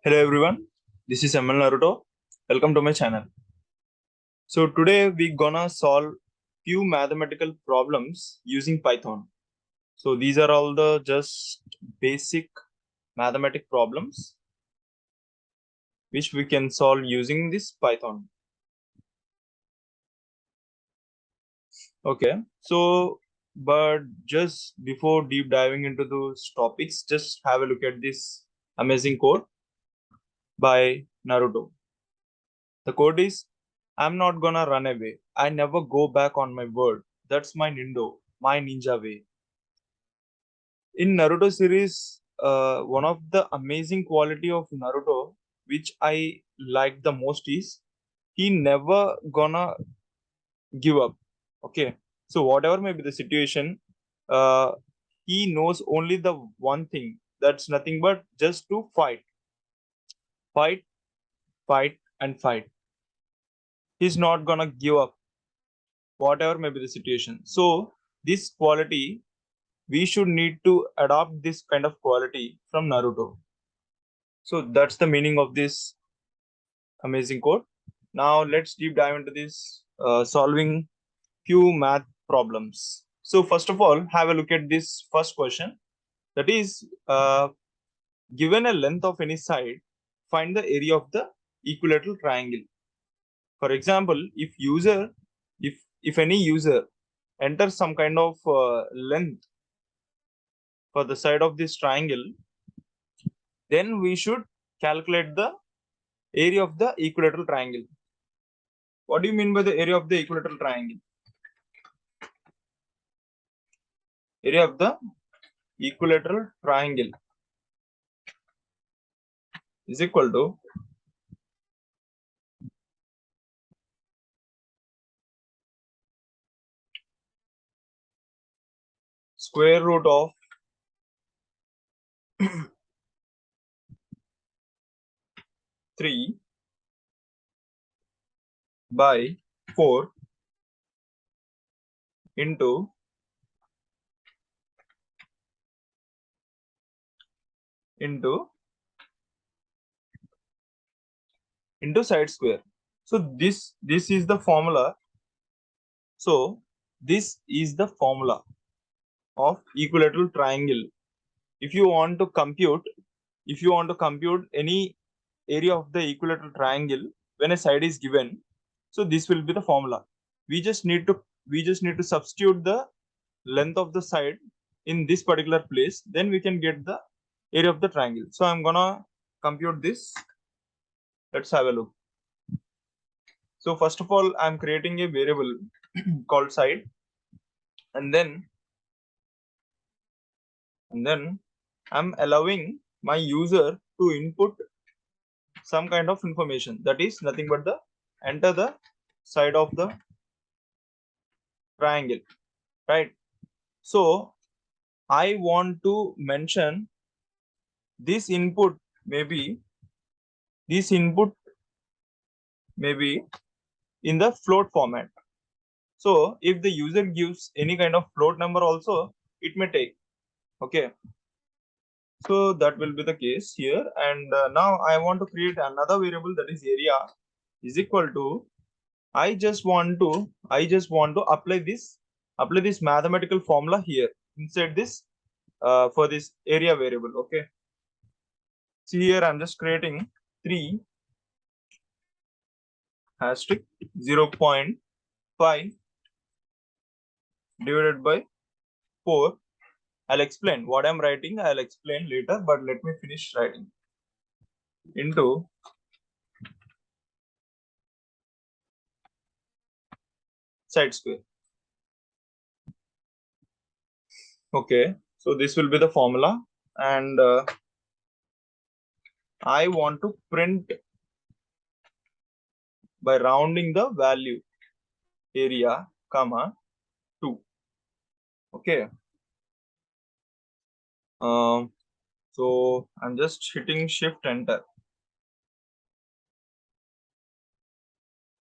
Hello everyone, this is ML Naruto. Welcome to my channel. So today we gonna solve few mathematical problems using Python. So these are all the just basic mathematic problems which we can solve using this Python. Okay, so but just before deep diving into those topics, just have a look at this amazing code by Naruto. The code is, I'm not gonna run away. I never go back on my word. That's my ninja way. In Naruto series, one of the amazing quality of Naruto, which I like the most, is he never gonna give up. Okay, so whatever may be the situation, uh, he knows only the one thing. That's nothing but just to fight, fight, and fight. He's not gonna give up whatever may be the situation. So this quality, we should need to adopt this kind of quality from Naruto. So that's the meaning of this amazing code. Now let's deep dive into this solving few math problems. So first of all, have a look at this first question. That is, given a length of any side, find the area of the equilateral triangle. For example, if any user enters some kind of length for the side of this triangle, then we should calculate the area of the equilateral triangle. What do you mean by the area of the equilateral triangle? Area of the equilateral triangle is equal to square root of 3 by 4 into side square. So this is the formula. So this is the formula of equilateral triangle. If you want to compute any area of the equilateral triangle when a side is given, so this will be the formula. We just need to substitute the length of the side in this particular place, then we can get the area of the triangle. So I'm gonna compute this. Let's have a look. So first of all, I'm creating a variable called side, and then I'm allowing my user to input some kind of information, that is nothing but the enter the side of the triangle, right? So I want to mention this input maybe in the float format. So if the user gives any kind of float number also, it may take. Okay, so that will be the case here. And now I want to create another variable, that is area is equal to, I just want to apply this mathematical formula here inside this for this area variable. Okay, see here I'm just creating 3 asterisk 0.5 divided by 4. I'll explain what I'm writing. I'll explain later, but let me finish writing. Into side square. Okay, so this will be the formula, and I want to print by rounding the value area, comma 2. Okay. So I'm just hitting shift enter.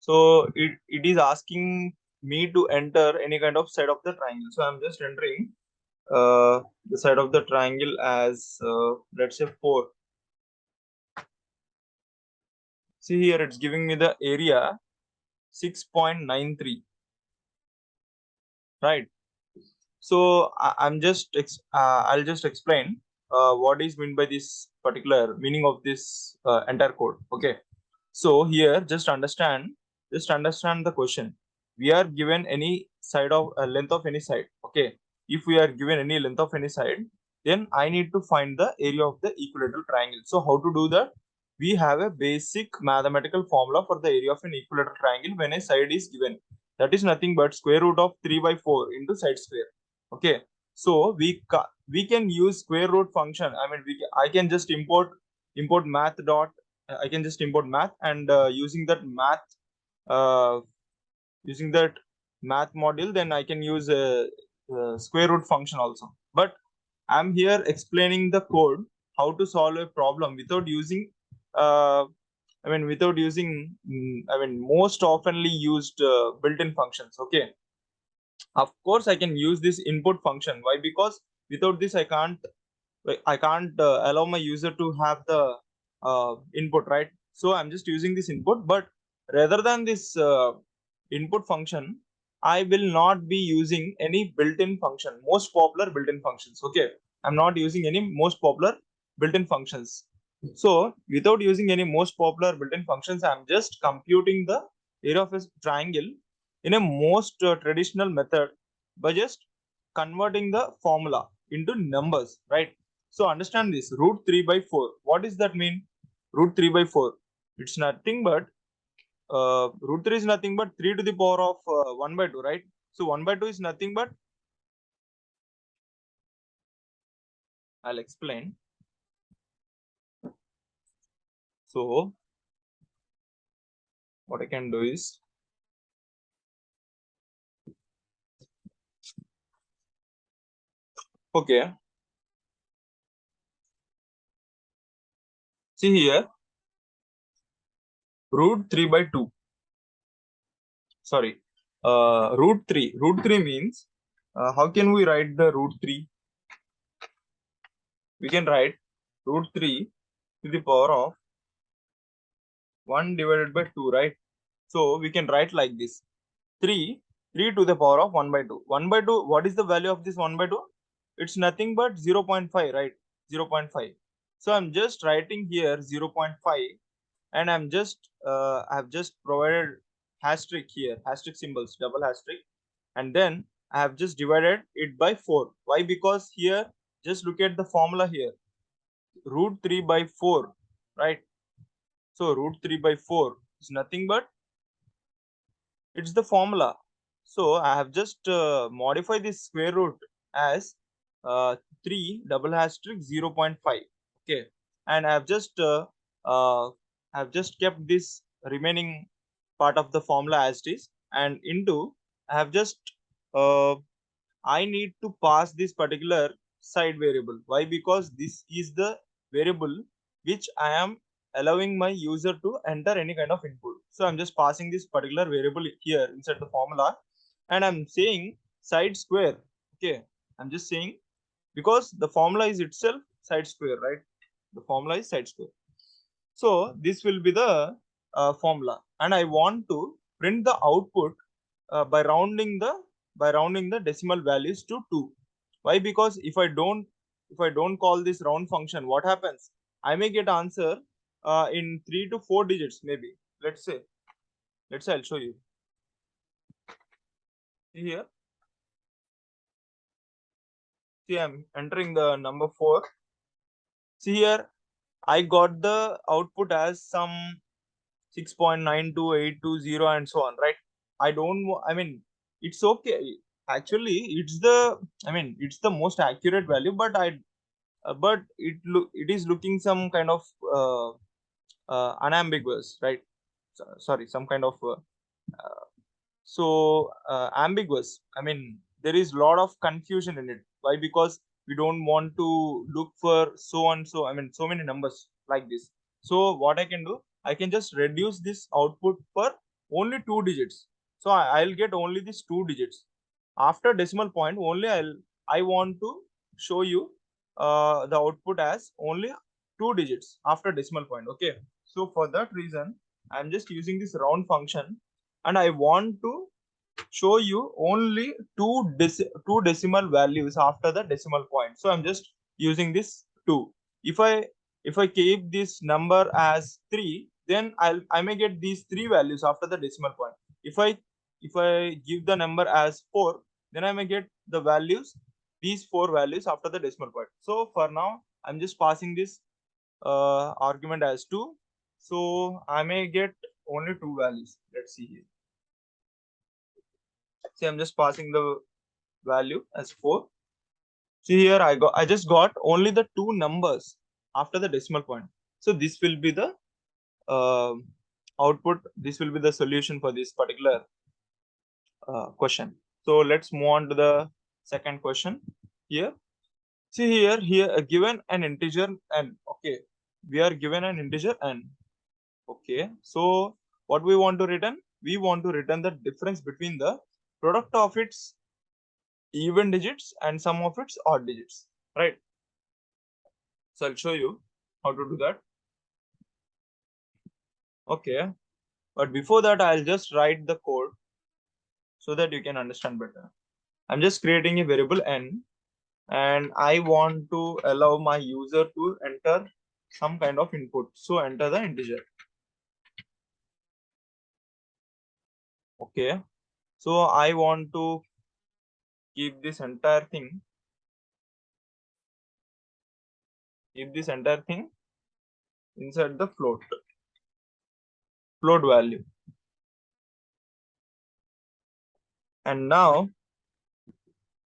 So it is asking me to enter any kind of side of the triangle. So I'm just entering the side of the triangle as let's say 4. See here, it's giving me the area 6.93, right? So I'll just explain what is meant by this particular meaning of this entire code. Okay, so here just understand the question. We are given any side of length of any side. Okay, if we are given any length of any side, then I need to find the area of the equilateral triangle. So how to do that? We have a basic mathematical formula for the area of an equilateral triangle when a side is given. That is nothing but square root of 3 by 4 into side square. Okay, so we can use square root function. I mean, I can just import math dot. I can just import math, and uh, using that math module, then I can use a square root function also. But I'm here explaining the code how to solve a problem without using uh, without using most oftenly used built-in functions. Okay, of course I can use this input function. Why? Because without this I can't allow my user to have the input, right? So I'm just using this input, but rather than this input function, I will not be using any built-in function, most popular built-in functions. Okay, I'm not using any most popular built-in functions. So without using any most popular built-in functions, I'm just computing the area of a triangle in a most traditional method by just converting the formula into numbers, right? So understand this root 3 by 4. What does that mean? Root 3 by 4. It's nothing but root 3 is nothing but 3 to the power of 1 by 2, right? So 1 by 2 is nothing but, I'll explain. So what I can do is, okay, see here, root 3 by 2. Sorry, root 3. Root 3 means, how can we write the root 3? We can write root 3 to the power of 1 divided by 2, right? So we can write like this: 3 to the power of 1 by 2. 1 by 2, what is the value of this 1 by 2? It's nothing but 0.5, right? 0.5. So I'm just writing here 0.5, and I've just provided asterisk here, asterisk symbols, double asterisk, and then I have just divided it by 4. Why? Because here, just look at the formula here, root 3 by 4, right? So root 3 by 4 is nothing but, it's the formula. So I have just modified this square root as 3 double asterisk 0.5. Okay, and uh, I have just kept this remaining part of the formula as it is, and into I have just uh, I need to pass this particular side variable. Why? Because this is the variable which I am allowing my user to enter any kind of input. So I'm just passing this particular variable here inside the formula, and I'm saying side square. Okay, I'm just saying, because the formula is itself side square, right? The formula is side square. So this will be the formula, and I want to print the output by rounding the decimal values to 2. Why? Because if I don't call this round function, what happens? I may get answer in 3 to 4 digits, maybe. Let's say I'll show you. See here, see, I'm entering the number 4. See here, I got the output as some 6.92820 and so on, right? I mean, it's okay. Actually, it's the most accurate value, but it is looking some kind of unambiguous, right? Sorry, some kind of ambiguous. I mean, there is a lot of confusion in it. Why? Because we don't want to look for so and so, I mean, so many numbers like this. So what I can do, I can just reduce this output for only 2 digits. So I'll get only these 2 digits after decimal point only. I want to show you the output as only 2 digits after decimal point. Okay, so for that reason, I'm just using this round function, and I want to show you only two decimal values after the decimal point. So I'm just using this 2. If I keep this number as 3, then I may get these 3 values after the decimal point. If I give the number as 4, then I may get the values, these 4 values after the decimal point. So for now I'm just passing this argument as 2. So I may get only 2 values. Let's see here. See, I'm just passing the value as 4. See here, I just got only the 2 numbers after the decimal point. So this will be the uh, output. This will be the solution for this particular question. So let's move on to the second question here. See here given an integer n. Okay, we are given an integer n. Okay, so what we want to return? We want to return the difference between the product of its even digits and sum of its odd digits, right? So I'll show you how to do that. Okay, but before that I'll just write the code so that you can understand better. I'm just creating a variable n, and I want to allow my user to enter some kind of input. So enter the integer. Okay, so I want to keep this entire thing inside the float value. And now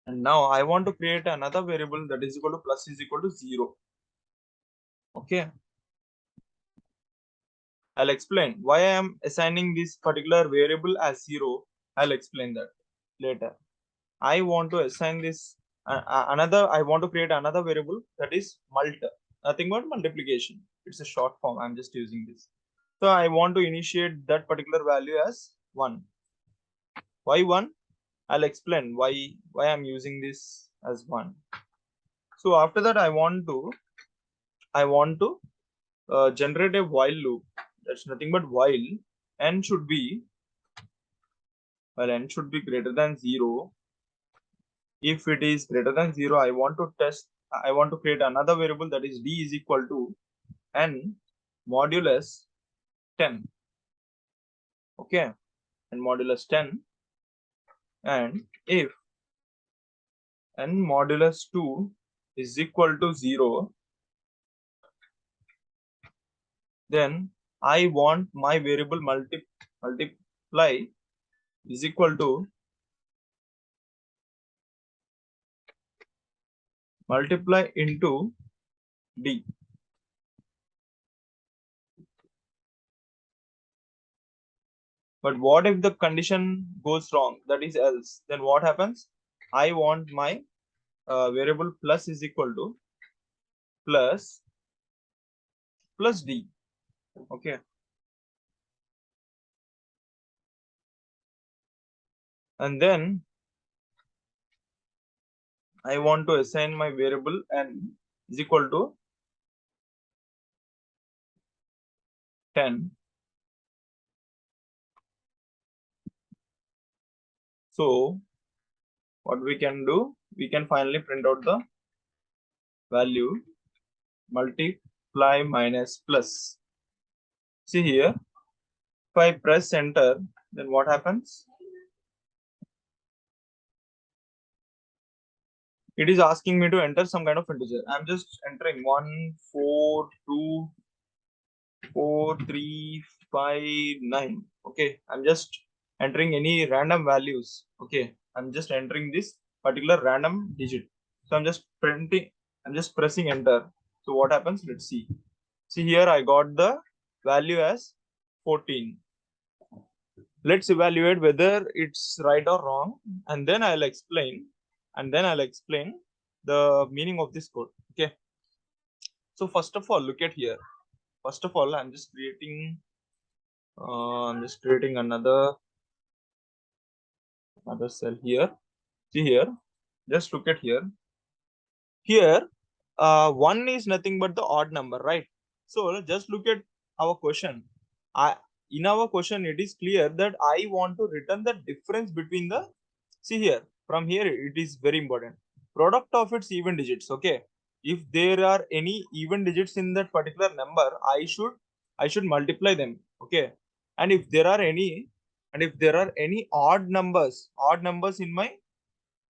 I want to create another variable that is equal to plus is equal to 0. Okay, I'll explain why I am assigning this particular variable as 0. I'll explain that later. I want to assign this I want to create another variable that is nothing but multiplication. It's a short form. I'm just using this. So I want to initiate that particular value as 1. Why 1? I'll explain why I'm using this as 1. So after that I want to generate a while loop. That's nothing but while n should be greater than 0. If it is greater than 0, I want to create another variable that is d is equal to n modulus 10. Okay, and modulus 10, and if n modulus 2 is equal to 0, then I want my variable multiply is equal to multiply into d. But what if the condition goes wrong, that is else? Then what happens? I want my variable plus is equal to plus d. Okay, and then I want to assign my variable n is equal to 10. So what we can do, we can finally print out the value multiply minus plus. See here, if I press enter, then what happens? It is asking me to enter some kind of integer. I'm just entering 1, 4, 2, 4, 3, 5, 9. Okay, I'm just entering any random values. Okay, I'm just entering this particular random digit. So I'm just pressing enter. So what happens? Let's see. See here, I got the value as 14. Let's evaluate whether it's right or wrong, and then I'll explain the meaning of this code. Okay, so first of all, look at here. First of all, I'm just creating another cell here. See here, just look at here. Here 1 is nothing but the odd number, right? So just look at our question. in our question it is clear that I want to return the difference between the, see here, from here it is very important, product of its even digits. Okay, if there are any even digits in that particular number, I should multiply them. Okay, and if there are any, odd numbers in my,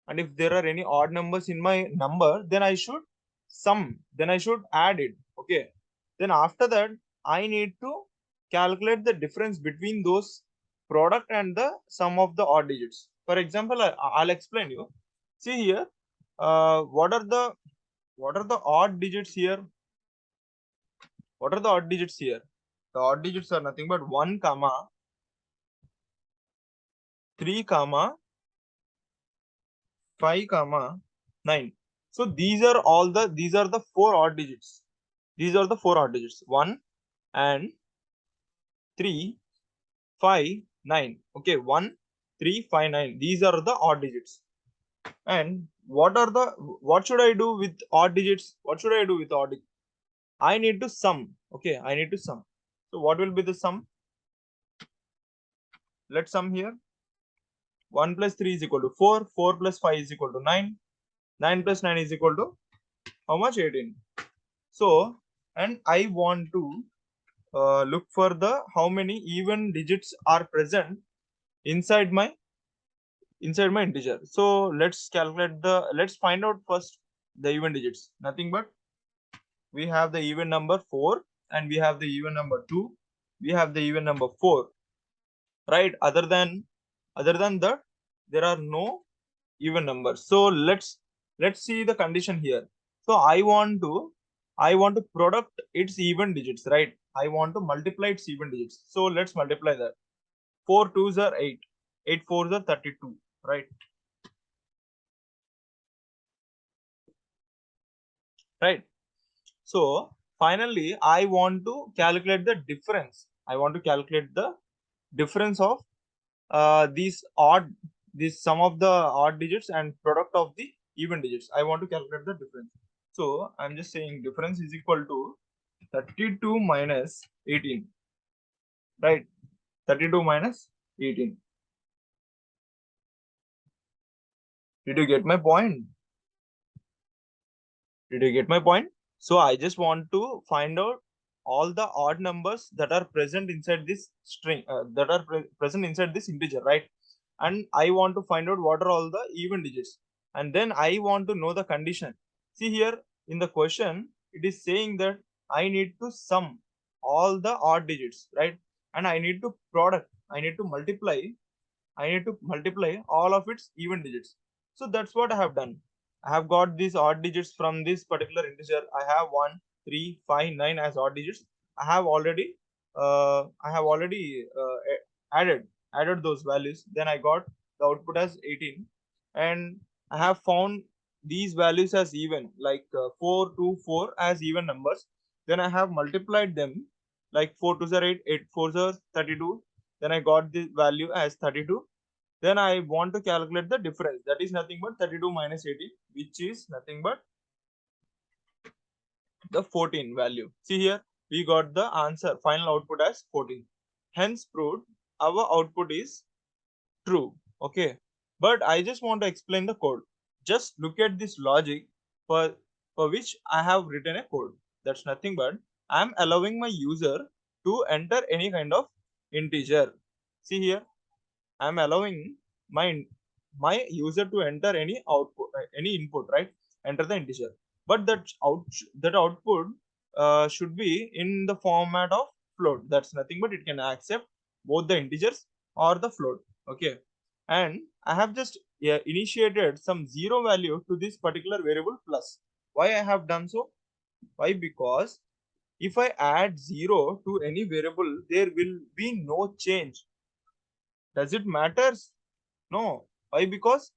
and if there are any odd numbers in my number, then I should sum, then I should add it. Okay, then after that I need to calculate the difference between those product and the sum of the odd digits. For example, I'll explain you. See here, what are the odd digits here? What are the odd digits here? The odd digits are nothing but 1 comma 3 comma 5 comma 9. So these are the four odd digits. These are the four odd digits, 1 and 3, 5, 9. Okay, 1, 3, 5, 9. These are the odd digits. And what should I do with odd digits? What should I do with odd digits? I need to sum. Okay, I need to sum. So what will be the sum? Let's sum here. 1 plus 3 is equal to 4. 4 plus 5 is equal to 9. 9 plus 9 is equal to how much? 18. So, and I want to look for the how many even digits are present inside my integer. So let's find out first the even digits. Nothing but we have the even number 4 and we have the even number 2. We have the even number 4, right? Other than that, there are no even numbers. So let's see the condition here. So I want to product its even digits, right? I want to multiply its even digits. So let's multiply that. 4 2s are 8. 8 4s are 32, right? Right. So finally, I want to calculate the difference. I want to calculate the difference of this sum of the odd digits and product of the even digits. I want to calculate the difference. So I'm just saying difference is equal to 32 minus 18, right? 32 minus 18. Did you get my point? Did you get my point? So I just want to find out all the odd numbers that are present inside this string, that are present inside this integer, right? And I want to find out what are all the even digits. And then I want to know the condition. See here in the question, it is saying that I need to sum all the odd digits, right? And I need to product, I need to multiply all of its even digits. So that's what I have done. I have got these odd digits from this particular integer. I have 1, 3, 5, 9 as odd digits. I have already added those values. Then I got the output as 18, and I have found these values as even, like 4, 2, 4 as even numbers. Then I have multiplied them, like 4 2s are 8, 8 4s are 32. Then I got the value as 32. Then I want to calculate the difference. That is nothing but 32 minus 18, which is nothing but the 14 value. See here, we got the answer, final output as 14. Hence proved our output is true. Okay. But I just want to explain the code. Just look at this logic for which I have written a code. That's nothing but I am allowing my user to enter any kind of integer. See here, I am allowing my user to enter any output, any input, right? Enter the integer, but that output should be in the format of float. That's nothing but it can accept both the integers or the float. Okay, and I have just initiated some zero value to this particular variable plus. Why I have done so? Why? Because if I add 0 to any variable, there will be no change. Does it matters? No. Why? Because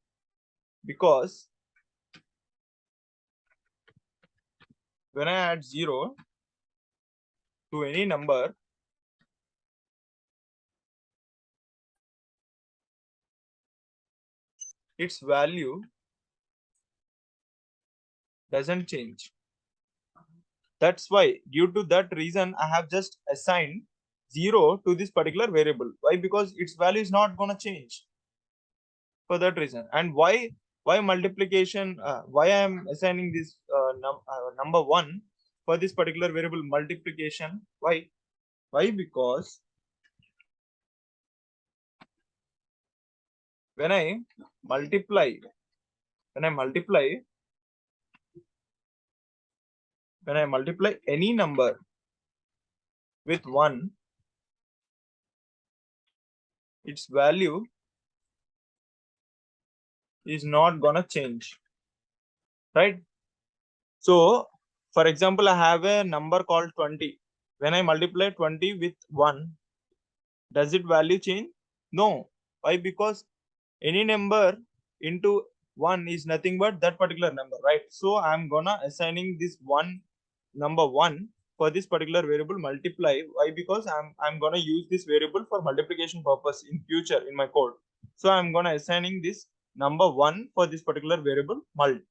when I add 0 to any number, its value doesn't change. That's why, due to that reason, I have just assigned 0 to this particular variable. Why? Because its value is not going to change for that reason. And why multiplication, why I am assigning this number 1 for this particular variable multiplication? Why? Because when I multiply when I multiply when I multiply any number with 1, its value is not gonna change, right? So for example, I have a number called 20. When I multiply 20 with 1, does it value change? No. Why? Because any number into 1 is nothing but that particular number, right? So I'm gonna assigning this number 1 for this particular variable multiply. Why? Because I'm gonna use this variable for multiplication purpose in future in my code. So I'm gonna assigning this number 1 for this particular variable mult,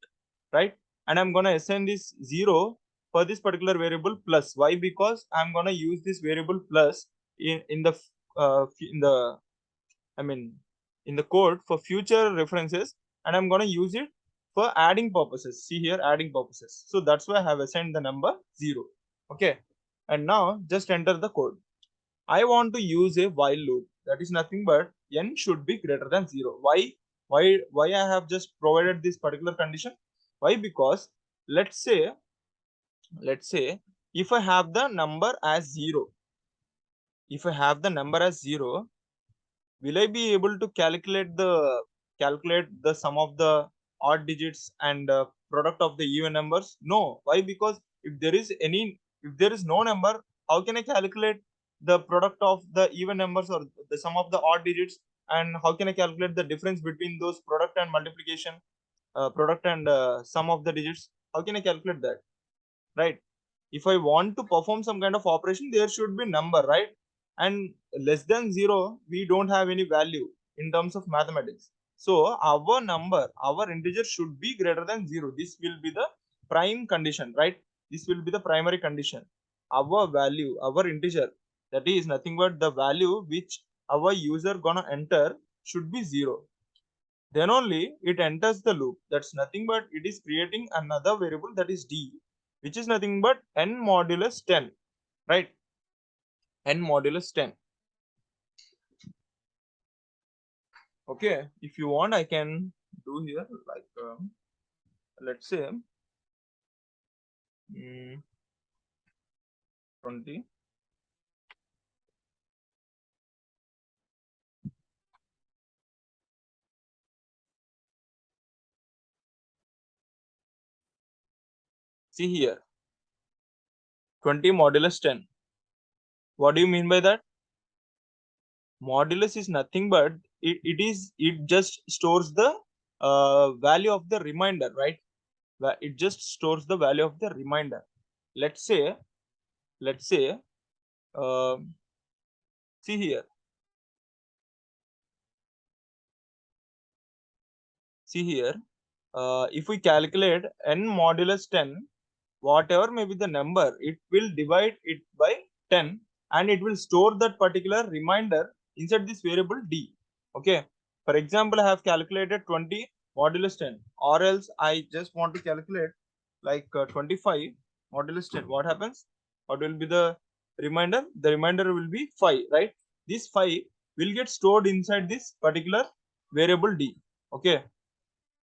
right? And I'm gonna assign this 0 for this particular variable plus. Why? Because I'm gonna use this variable plus in the I mean in the code for future references, and I'm gonna use it for adding purposes. See here, adding purposes. So that's why I have assigned the number 0. Okay, and now just enter the code. I want to use a while loop. That is nothing but n should be greater than 0. Why I have just provided this particular condition? Why? Because let's say if I have the number as 0, if I have the number as 0, will I be able to calculate the sum of the odd digits and product of the even numbers? No. Why? Because if there is no number, how can I calculate the product of the even numbers or the sum of the odd digits? And how can I calculate the difference between those product and multiplication, product and sum of the digits? How can I calculate that? Right? If I want to perform some kind of operation, there should be number, right? And less than 0, we don't have any value in terms of mathematics. So our integer should be greater than 0. This will be the prime condition, right? This will be the primary condition. Our value, our integer, that is nothing but the value which our user gonna enter should be 0. Then only it enters the loop. That's nothing but it is creating another variable, that is d, which is nothing but n modulus 10, right? N modulus 10. Okay, if you want, I can do here like let's say 20. See here, 20 modulus 10. What do you mean by that? Modulus is nothing but it just stores the value of the remainder, right? It just stores the value of the remainder. Let's say uh, see here, if we calculate n modulus 10, whatever may be the number, it will divide it by 10 and it will store that particular remainder inside this variable d. Okay, for example, I have calculated 20 modulus 10, or else I just want to calculate like 25 modulus 10. What happens? What will be the remainder? The remainder will be 5, right? This 5 will get stored inside this particular variable d. Okay,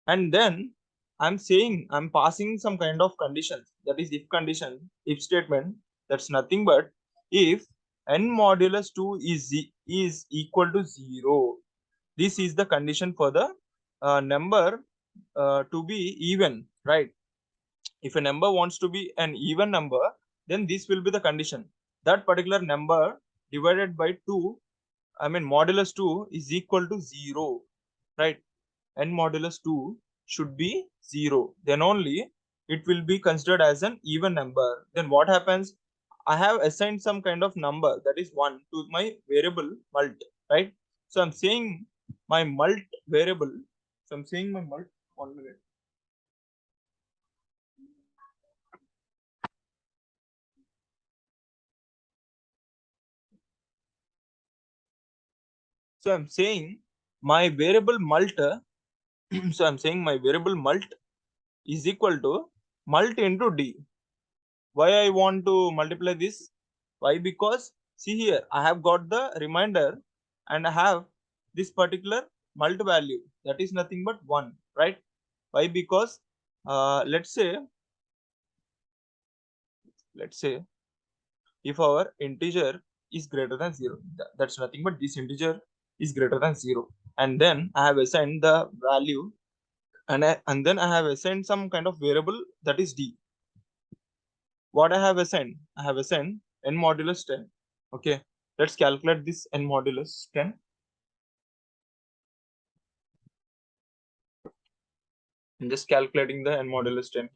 and then I'm passing some kind of conditions, that is if condition, if statement. That's nothing but if n modulus 2 is equal to 0, this is the condition for the number to be even, right? If a number wants to be an even number, then this will be the condition. That particular number divided by 2, I mean modulus 2, is equal to 0, right? N modulus 2 should be 0. Then only it will be considered as an even number. Then what happens? I have assigned some kind of number, that is 1, to my variable mult, right? So I'm saying my mult variable. So I'm saying my mult. 1 minute. So I'm saying my variable mult. So I'm saying my variable mult is equal to mult into d. Why I want to multiply this? Why? Because see here, I have got the reminder and I have this particular mult value that is nothing but 1, right? Why? Because let's say if our integer is greater than 0, that's nothing but this integer is greater than 0, and then I have assigned the value, and then I have assigned some kind of variable that is d. What I have assigned? I have assigned n modulus 10. Okay, let's calculate this n modulus 10. I'm just calculating the n modulus 10.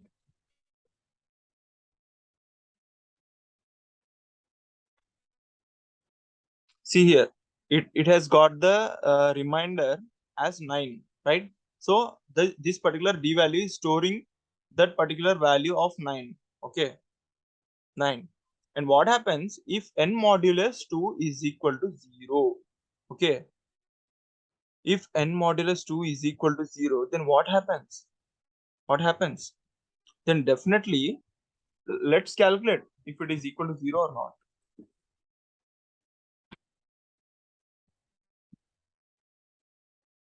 See here, it has got the reminder as 9, right? So this particular d value is storing that particular value of 9. Okay, 9. And what happens if n modulus 2 is equal to 0? Okay, if n modulus 2 is equal to 0, then what happens? What happens? Then definitely let's calculate if it is equal to 0 or not.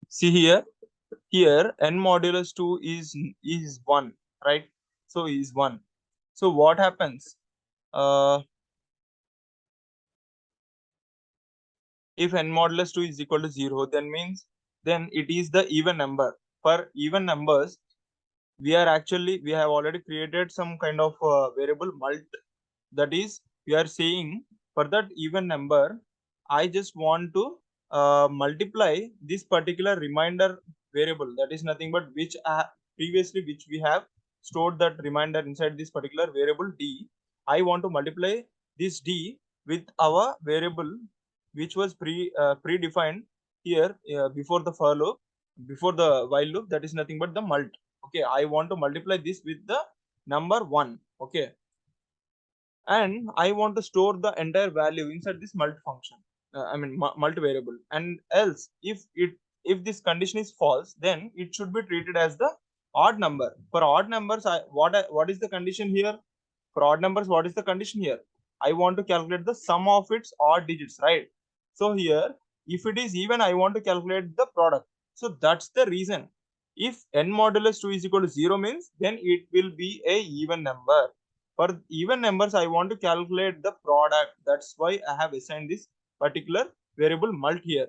See here, n modulus 2 is 1, right? So is 1. So what happens? If n modulus 2 is equal to 0, then means then it is the even number. For even numbers, we have already created some kind of variable mult. That is, we are saying for that even number, I just want to multiply this particular reminder variable, that is nothing but previously which we have stored that reminder inside this particular variable d. I want to multiply this d with our variable which was predefined here before the for loop, before the while loop, that is nothing but the mult. Okay, I want to multiply this with the number 1. Okay, and I want to store the entire value inside this mult function. Mult variable. And else, if this condition is false, then it should be treated as the odd number. For odd numbers, what is the condition here? For odd numbers, what is the condition here? I want to calculate the sum of its odd digits, right? So here, if it is even, I want to calculate the product. So that's the reason. If n modulus 2 is equal to 0 means, then it will be a even number. For even numbers, I want to calculate the product. That's why I have assigned this particular variable mult here.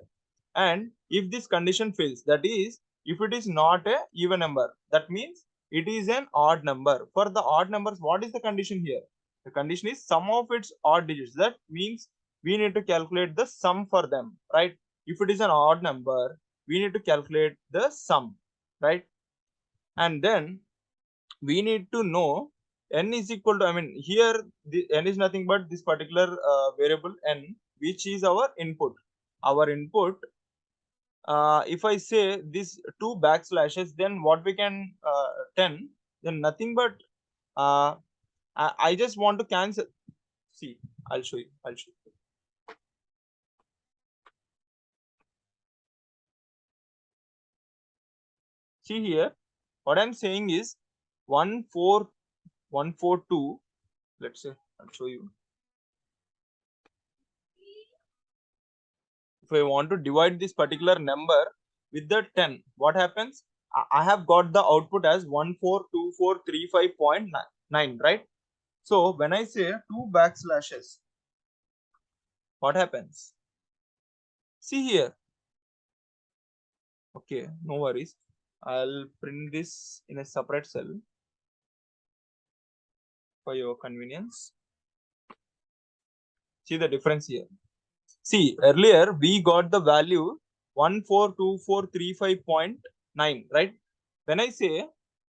And if this condition fails, that is, if it is not a even number, that means it is an odd number. For the odd numbers, what is the condition here? The condition is sum of its odd digits. That means we need to calculate the sum for them, right? If it is an odd number, we need to calculate the sum, right? And then we need to know n is equal to, here the n is nothing but this particular variable n, which is our input. Our input, if I say this 2 backslashes, then what we can 10, then nothing but I just want to cancel. See, I'll show you. See here, what I'm saying is 14142. Let's say I'll show you. If I want to divide this particular number with the 10, what happens? I have got the output as 14243.9, right? So when I say 2 backslashes, what happens? See here. Okay, no worries. I'll print this in a separate cell for your convenience. See the difference here. See, earlier we got the value 14243.9, right? When I say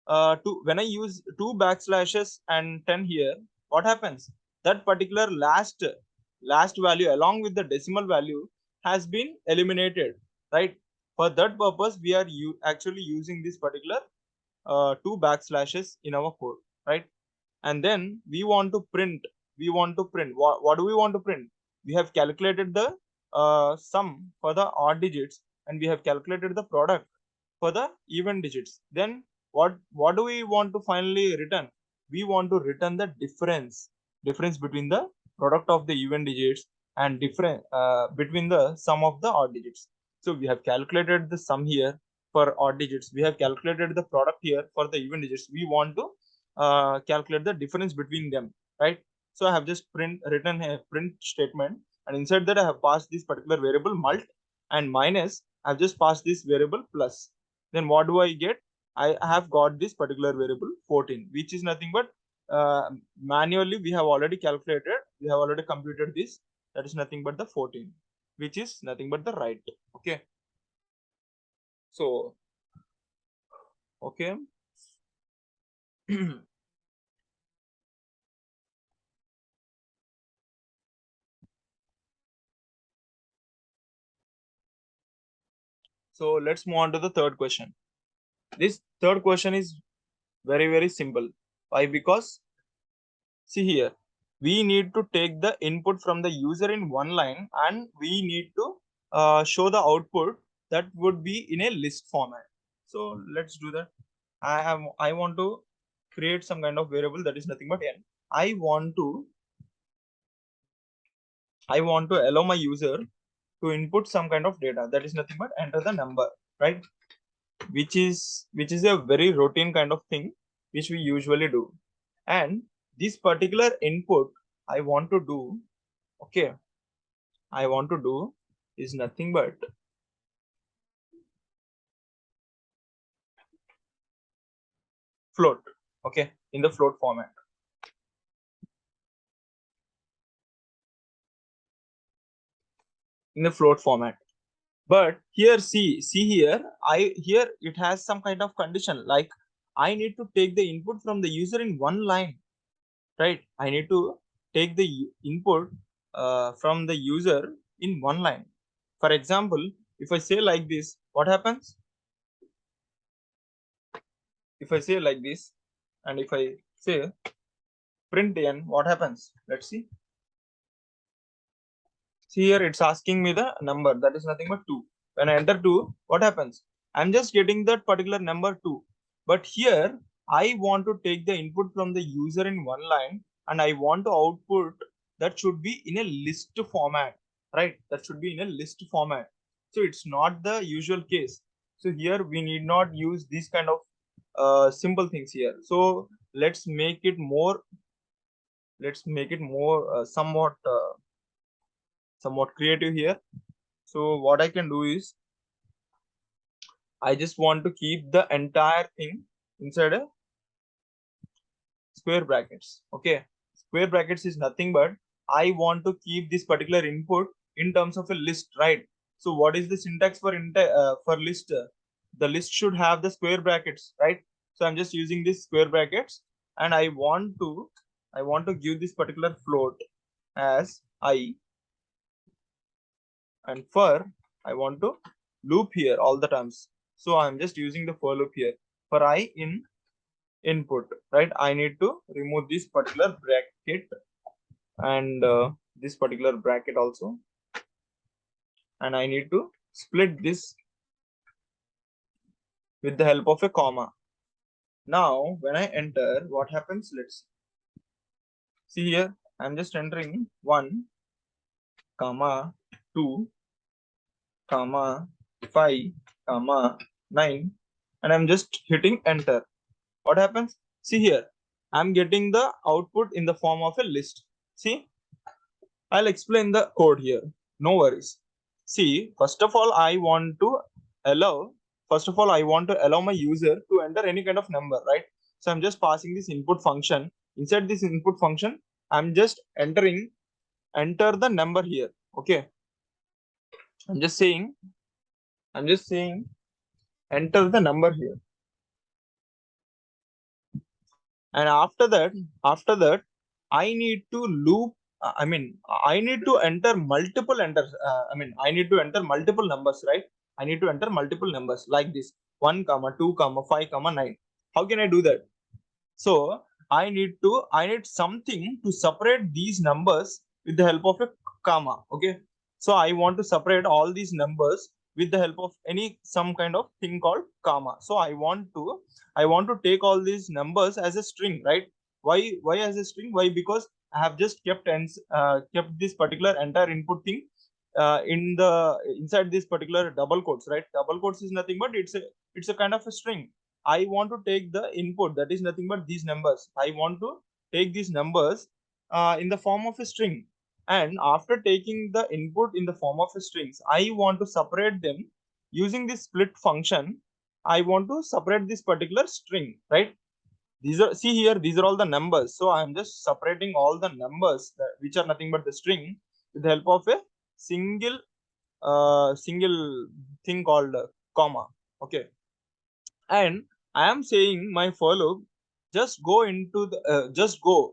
when I use 2 backslashes and 10 here, what happens? That particular last value along with the decimal value has been eliminated, right? For that purpose, we are actually using this particular 2 backslashes in our code, right? And then we want to print. What do we want to print? We have calculated the sum for the odd digits and we have calculated the product for the even digits, then what do we want to finally return? We want to return the difference between the product of the even digits and different between the sum of the odd digits. So we have calculated the sum here for odd digits, we have calculated the product here for the even digits, we want to calculate the difference between them, right? So I have just written a print statement, and inside that I have passed this particular variable mult, and minus I've just passed this variable plus. Then what do I get? I have got this particular variable 14, which is nothing but manually we have already calculated, we have already computed this. That is nothing but the 14, which is nothing but the right. Okay. So, okay. So let's move on to the third question. This third question is very simple. Why? Because see here, we need to take the input from the user in one line and we need to show the output that would be in a list format. So let's do that. I want to create some kind of variable that is nothing but n. I want to allow my user to input some kind of data that is nothing but enter the number, right? Which is a very routine kind of thing which we usually do. And this particular input I want to do, okay, I want to do is nothing but float, okay, in the float format. In the float format. But here, see here, here it has some kind of condition, like I need to take the input from the user in one line, right? I need to take the input from the user in one line. For example, if I say like this, what happens? If I say like this, and if I say print n, what happens? Let's see. See here, it's asking me the number that is nothing but 2. When I enter 2, what happens? I'm just getting that particular number 2. But here, I want to take the input from the user in one line and I want to output that should be in a list format, right? That should be in a list format. So it's not the usual case. So here we need not use these kind of simple things here. So let's make it more somewhat creative here. So what I can do is I just want to keep the entire thing inside a square brackets. Okay, square brackets is nothing but I want to keep this particular input in terms of a list, right? So what is the syntax for list? The list should have the square brackets, right? So I'm just using this square brackets, and I want to give this particular float as I, and for I want to loop here all the times. So I'm just using the for loop here. For I in input, right? I need to remove this particular bracket and this particular bracket also, and I need to split this with the help of a comma. Now when I enter, what happens? Let's see here. I'm just entering 1 comma 2 comma 5 comma 9, and I'm just hitting enter. What happens? See here, I'm getting the output in the form of a list. See, I'll explain the code here. No worries. See, first of all, I want to allow my user to enter any kind of number, right? So I'm just passing this input function. Inside this input function, I'm just enter the number here. Okay. I'm just saying, enter the number here. And after that, I need to loop. I need to enter multiple enters. I need to enter multiple numbers, right? I need to enter multiple numbers like this: 1 comma 2 comma 5 comma 9. How can I do that? So I need something to separate these numbers with the help of a comma. Okay. So I want to separate all these numbers with the help of some kind of thing called comma. So I want to take all these numbers as a string, right? Why as a string? Why? Because I have just kept this particular entire input thing inside this particular double quotes, right? Double quotes is nothing but it's a kind of a string. I want to take the input that is nothing but these numbers. I want to take these numbers in the form of a string, and after taking the input in the form of strings, I want to separate them using this split function. I want to separate this particular string, right? See here, these are all the numbers. So I'm just separating all the numbers which are nothing but the string with the help of a single thing called comma. Okay. And I am saying my for loop just go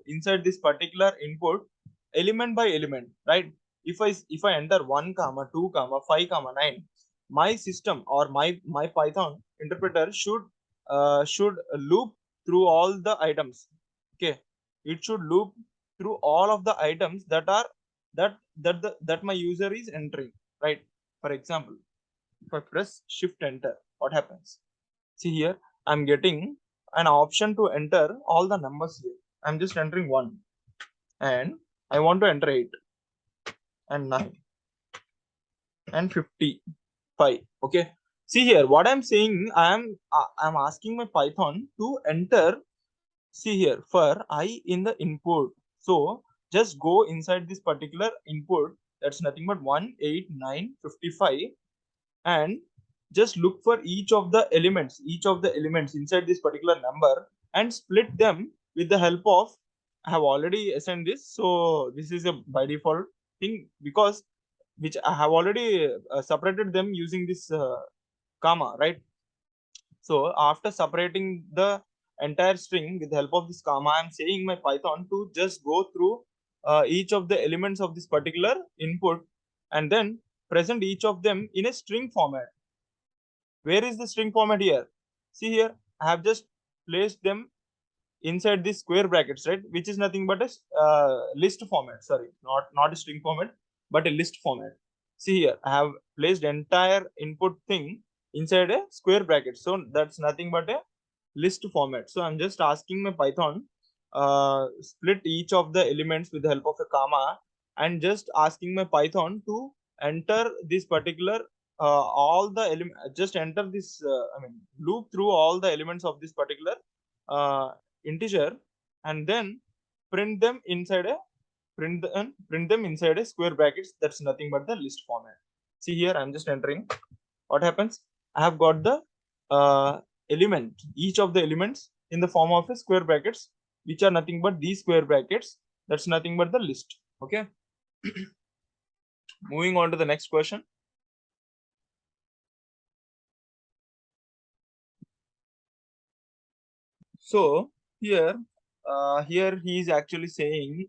inside this particular input element by element, right? If I enter 1 comma 2 comma 5 comma 9, my system or my Python interpreter should loop through all the items. Okay, it should loop through all of the items that my user is entering, right? For example, if I press shift enter, what happens? See here, I'm getting an option to enter all the numbers here. I'm just entering 1, and I want to enter 8 and 9 and 55. Okay. See here, what I'm saying, I'm asking my Python to enter. See here, for I in the input. So just go inside this particular input. That's nothing but 1, 8, 9, 55, and just look for each of the elements inside this particular number and split them with the help of, I have already assigned this, so this is a by default thing, because which I have already separated them using this comma, right? So after separating the entire string with the help of this comma, I'm saying my Python to just go through each of the elements of this particular input and then present each of them in a string format. Where is the string format here? See here, I have just placed them inside these square brackets, right? Which is nothing but a list format. Sorry, not a string format, but a list format. See here, I have placed entire input thing inside a square bracket. So that's nothing but a list format. So I'm just asking my Python split each of the elements with the help of a comma, and just asking my Python to enter this particular all the element, just enter this loop through all the elements of this particular uh, integer, and then print them inside a print them inside a square brackets. That's nothing but the list format. See here, I'm just entering. What happens? I have got the element, each of the elements in the form of a square brackets, which are nothing but these square brackets. That's nothing but the list. Okay. Moving on to the next question. So here, here he is actually saying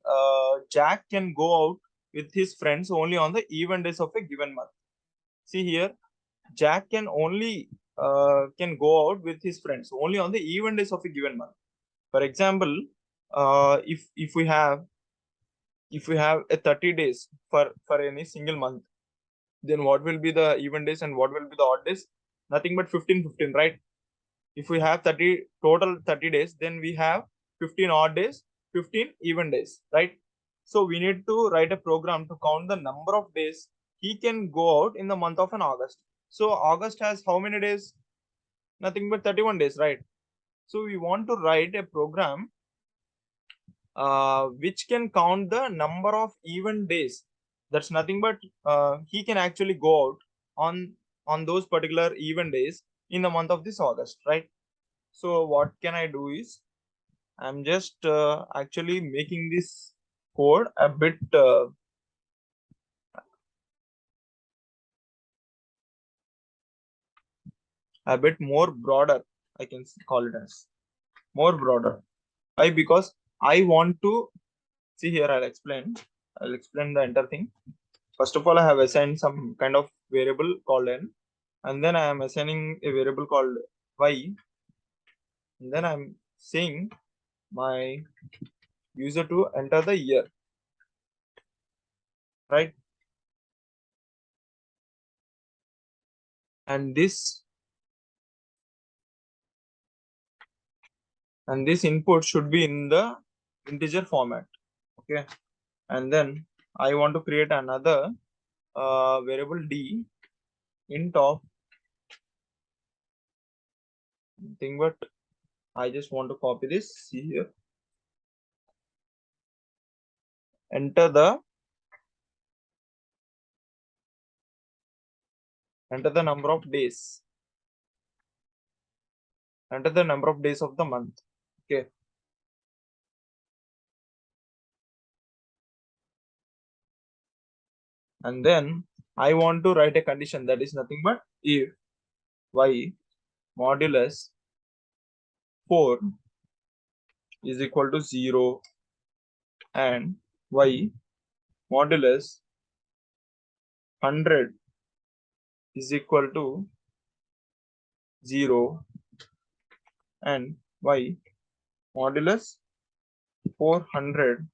Jack can go out with his friends only on the even days of a given month. See here, Jack can go out with his friends only on the even days of a given month. For example, if we have a 30 days for any single month, then what will be the even days and what will be the odd days? Nothing but 15, 15, right? If we have 30 days, then we have 15 odd days, 15 even days, right? So we need to write a program to count the number of days he can go out in the month of an August. So August has how many days? Nothing but 31 days, right? So we want to write a program which can count the number of even days. That's nothing but he can actually go out on those particular even days in the month of this August, right? So what can I do is, I'm just actually making this code a bit more broader. I can call it as more broader. Why? Because I want to see here. I'll explain the entire thing. First of all, I have assigned some kind of variable called n, and then I am assigning a variable called y, and then I'm saying my user to enter the year, right? and this input should be in the integer format. Okay, and then I want to create another variable d int of thing, but I just want to copy this. See here, enter the number of days, enter the number of days of the month. Okay, and then I want to write a condition that is nothing but if y modulus 4 is equal to 0 and y modulus 100 is equal to 0 and y modulus 400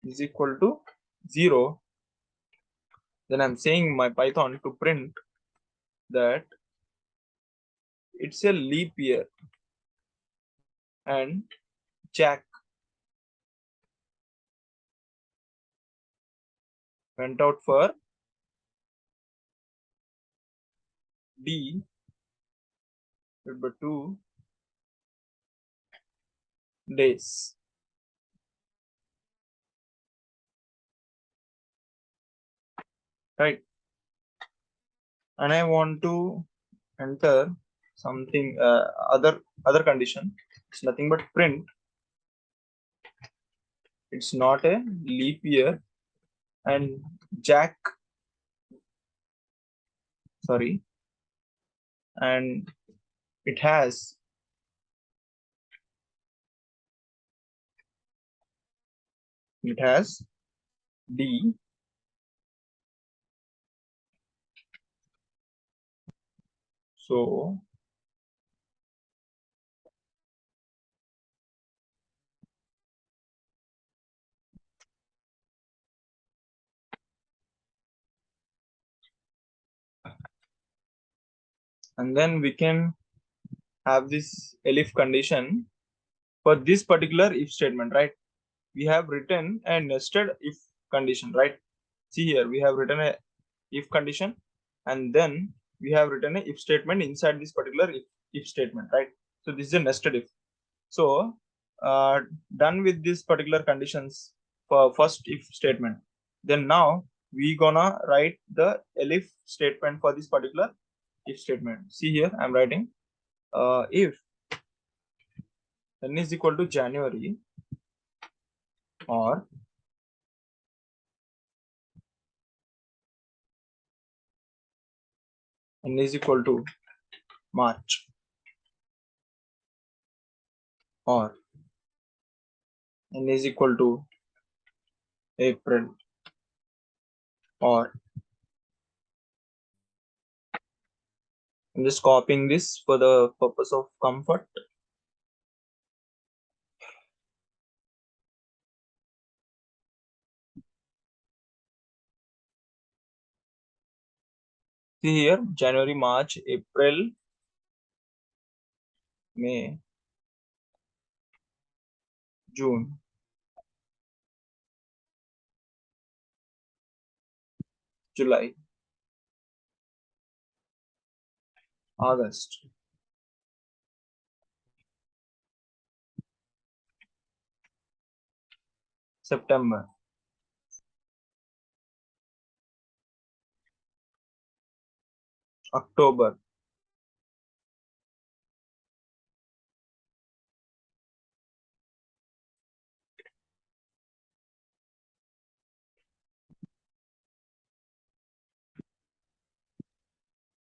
is equal to 0, then I'm saying my Python to print that it's a leap year and Jack went out for D by 2 days. Right, and I want to enter something other condition. It's nothing but print it's not a leap year and Jack and it has D, so and then we can have this elif condition for this particular if statement, right? We have written a nested if condition, right? See here, we have written a if condition and then we have written a if statement inside this particular if statement, right? So this is a nested if. So done with this particular conditions for first if statement, then now we gonna write the elif statement for this particular if statement. See here, I'm writing if n is equal to January or n is equal to March or n is equal to April or I'm just copying this for the purpose of comfort. See here, January, March, April, May, June, July, August, September, October,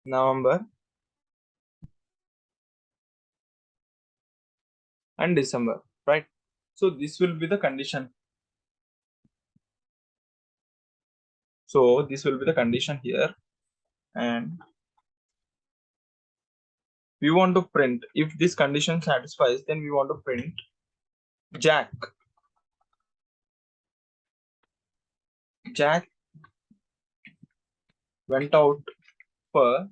November, and December, right? So this will be the condition. So this will be the condition here, and we want to print if this condition satisfies, then we want to print Jack. Jack went out for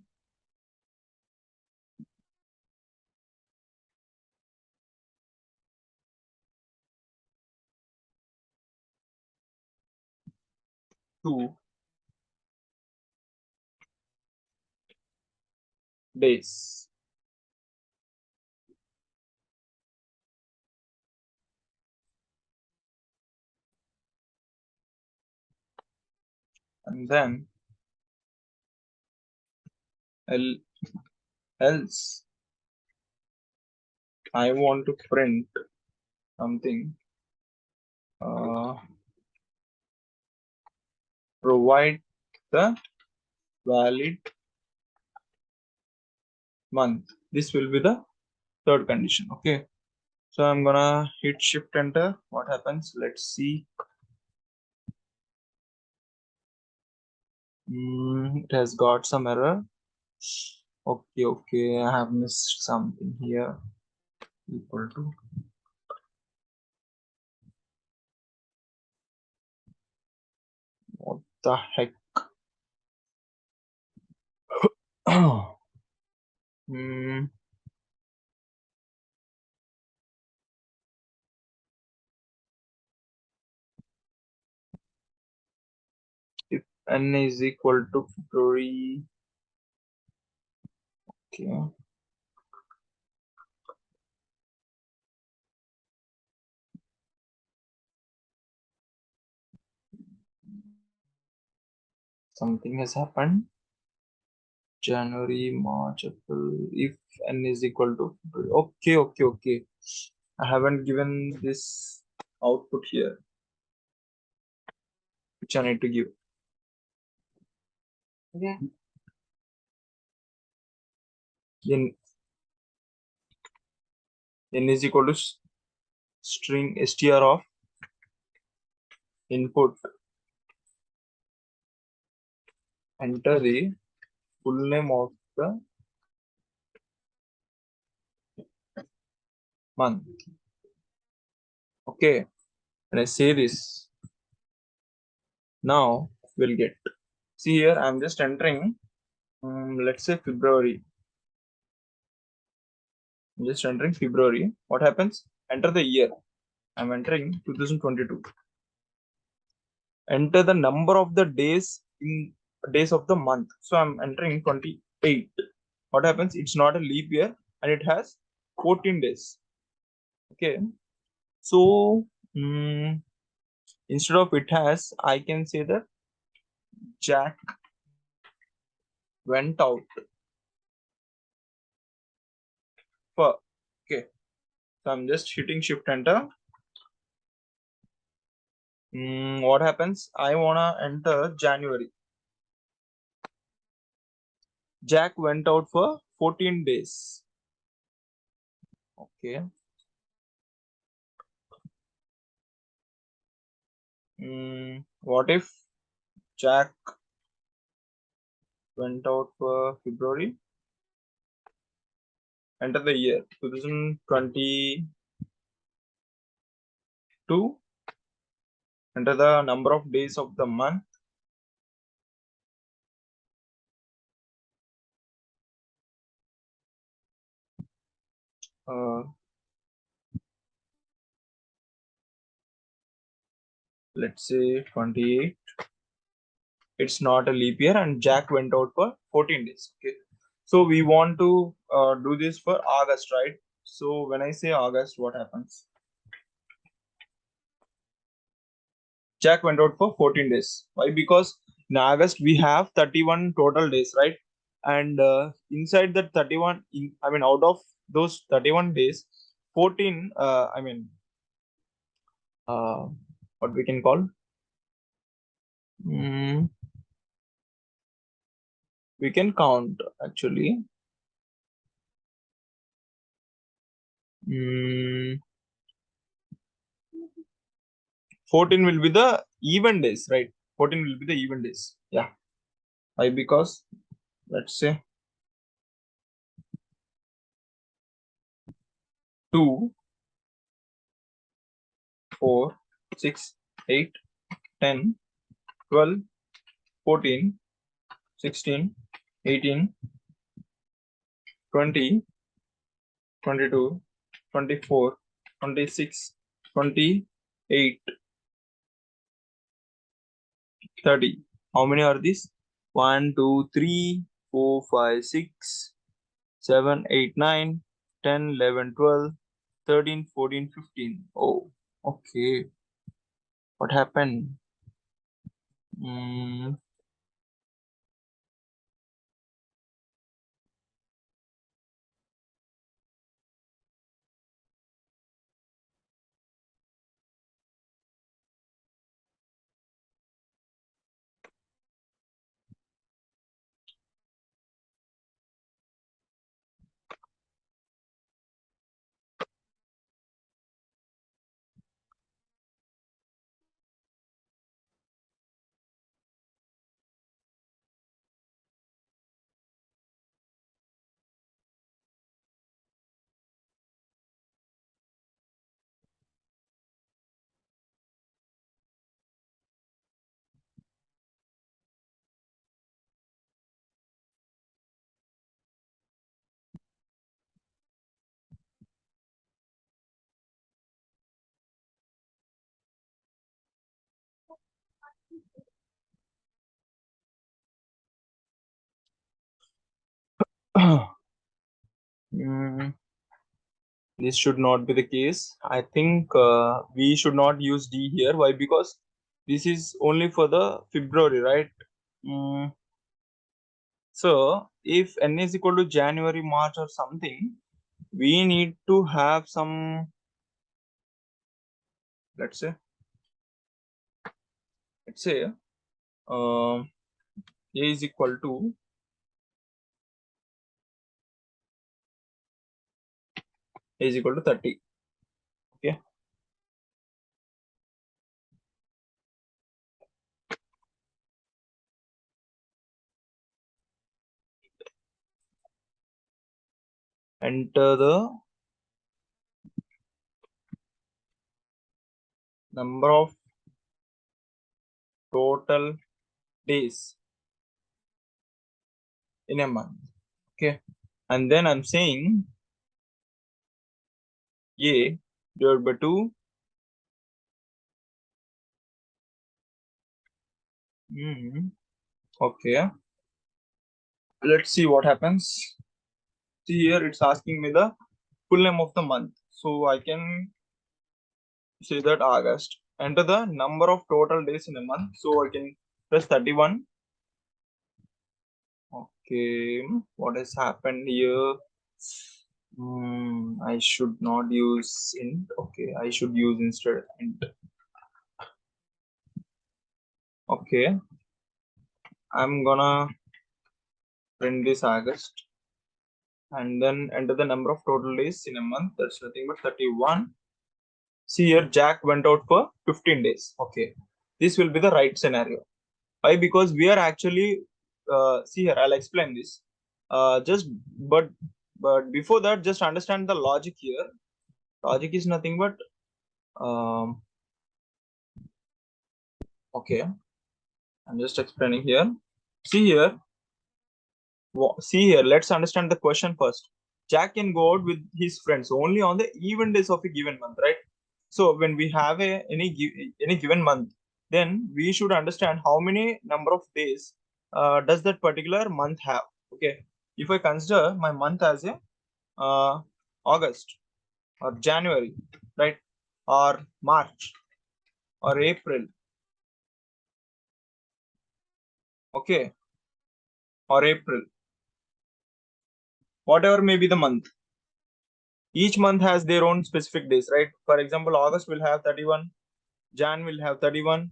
2 days. And then else I want to print something. Provide the valid month. This will be the third condition. Okay. So I'm gonna hit shift enter. What happens? Let's see. It has got some error. Okay. I have missed something here. Equal to what the heck? Hmm. If n is equal to February. Okay. Something has happened. January, March, April. If n is equal to February. Okay. I haven't given this output here, which I need to give. Okay. N is equal to string str of input. Enter the full name of the month. Okay. When I say this, now we'll get. See here, I'm just entering. Let's say February. I'm just entering February. What happens? Enter the year. I'm entering 2022. Enter the number of the days in days of the month. So I'm entering 28. What happens? It's not a leap year and it has 14 days. Okay. So instead of it has, I can say that Jack went out for. Okay. So I'm just hitting shift enter. What happens? I wanna enter January. Jack went out for 14 days. Okay. What if Jack went out for February? Enter the year 2022. Enter the number of days of the month. Let's say 28. It's not a leap year and Jack went out for 14 days. Okay. So we want to do this for August, right? So when I say August, what happens? Jack went out for 14 days. Why? Because in August we have 31 total days, right? And inside that 31, out of those 31 days, 14, what we can call, we can count actually. 14 will be the even days, right? 14 will be the even days. Yeah. Why? Because let's say 2, 4, 6, 8, 10, 12, 14, 16, 18, 20, 22, 24, 26, 28. 30. How many are these? 1, 2, 3, 4, 5, 6, 7, 8, 9, 10, 11, 12, 13, 14, 15. Oh, okay. What happened? Mm. Mm, this should not be the case. I think we should not use D here. Why? Because this is only for the February, right? Mm, so if N is equal to January, March, or something, we need to have some, let's say, let's say, A is equal to A is equal to 30. Okay. Enter the number of total days in a month. Okay. And then I'm saying A divided by 2. Okay. Let's see what happens. See here, it's asking me the full name of the month. So I can say that August. Enter the number of total days in a month. So I can press 31. Okay. What has happened here? I should not use int. Okay. I should use instead int. Okay. I'm gonna print this August. And then enter the number of total days in a month. That's nothing but 31. See here, Jack went out for 15 days. Okay, this will be the right scenario. Why? Because we are actually, see here, I'll explain this. Just, but before that, just understand the logic here. Logic is nothing but, okay, I'm just explaining here. See here, see here, let's understand the question first. Jack can go out with his friends only on the even days of a given month, right? So when we have any given month, then we should understand how many number of days does that particular month have. Okay, if I consider my month as a August or January, right, or March or April, okay, or April, whatever may be the month, each month has their own specific days, right? For example, August will have 31, Jan will have 31,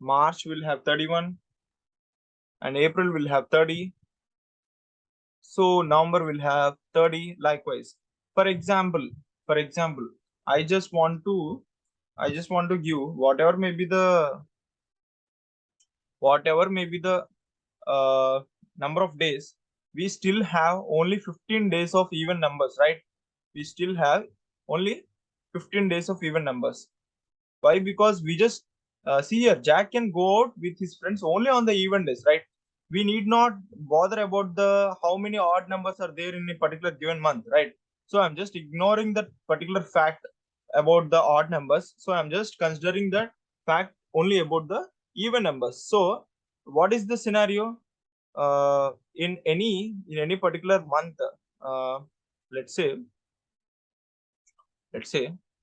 March will have 31, and April will have 30. So November will have 30 likewise. For example, I just want to give whatever may be the number of days. We still have only 15 days of even numbers, right? We still have only 15 days of even numbers. Why? Because we just see here, Jack can go out with his friends only on the even days, right? We need not bother about the how many odd numbers are there in a particular given month, right? So I'm just ignoring that particular fact about the odd numbers. So I'm just considering that fact only about the even numbers. So what is the scenario? In any particular month, uh, let's say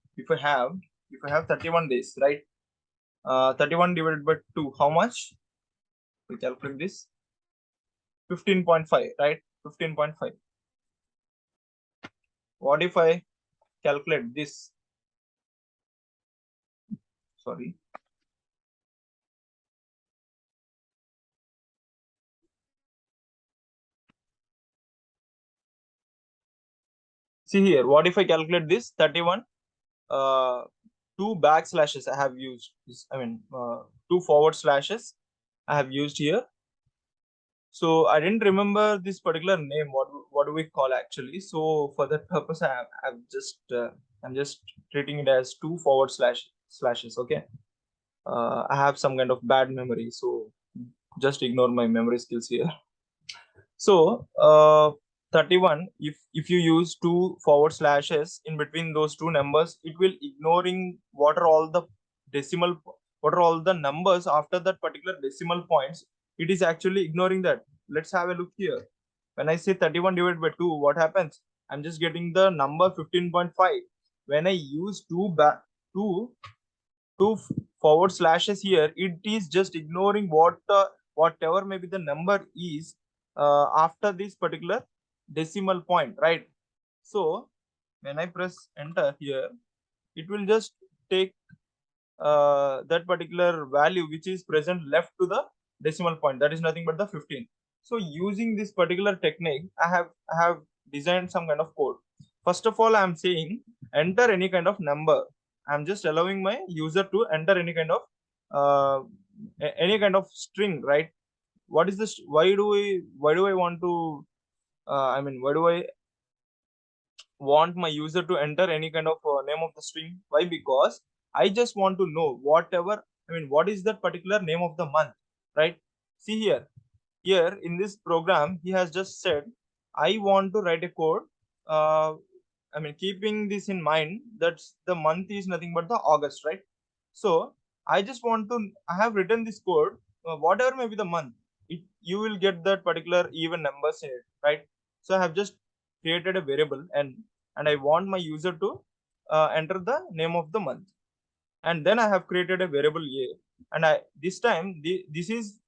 if I have 31 days, right? 31 divided by 2, how much? We calculate this. 15.5, right? 15.5. What if I calculate this? Sorry. See here, what if I calculate this 31? Two backslashes I have used. Two forward slashes I have used here. So I didn't remember this particular name. What do we call actually? So for that purpose, I'm just treating it as two forward slashes. Okay. I have some kind of bad memory, so just ignore my memory skills here. So 31, if you use two forward slashes in between those two numbers, it will ignoring what are all the numbers after that particular decimal points. It is actually ignoring that. Let's have a look here. When I say 31 divided by 2, what happens? I'm just getting the number 15.5. When I use two two forward slashes here, it is just ignoring whatever maybe the number is after this particular decimal point, right? So when I press enter here, it will just take that particular value which is present left to the decimal point, that is nothing but the 15. So using this particular technique, I have designed some kind of code. First of all, I'm saying enter any kind of number. I'm just allowing my user to enter any kind of uh, any kind of string, right? What is this? Why do I want to why do I want my user to enter any kind of name of the string? Why? Because I just want to know what is that particular name of the month, right? See here in this program, he has just said I want to write a code. uh, Keeping this in mind, that the month is nothing but the August, right? So I have written this code. Whatever may be the month, you will get that particular even numbers in it, right? So I have just created a variable, and I want my user to enter the name of the month. And then I have created a variable a, and I this time this is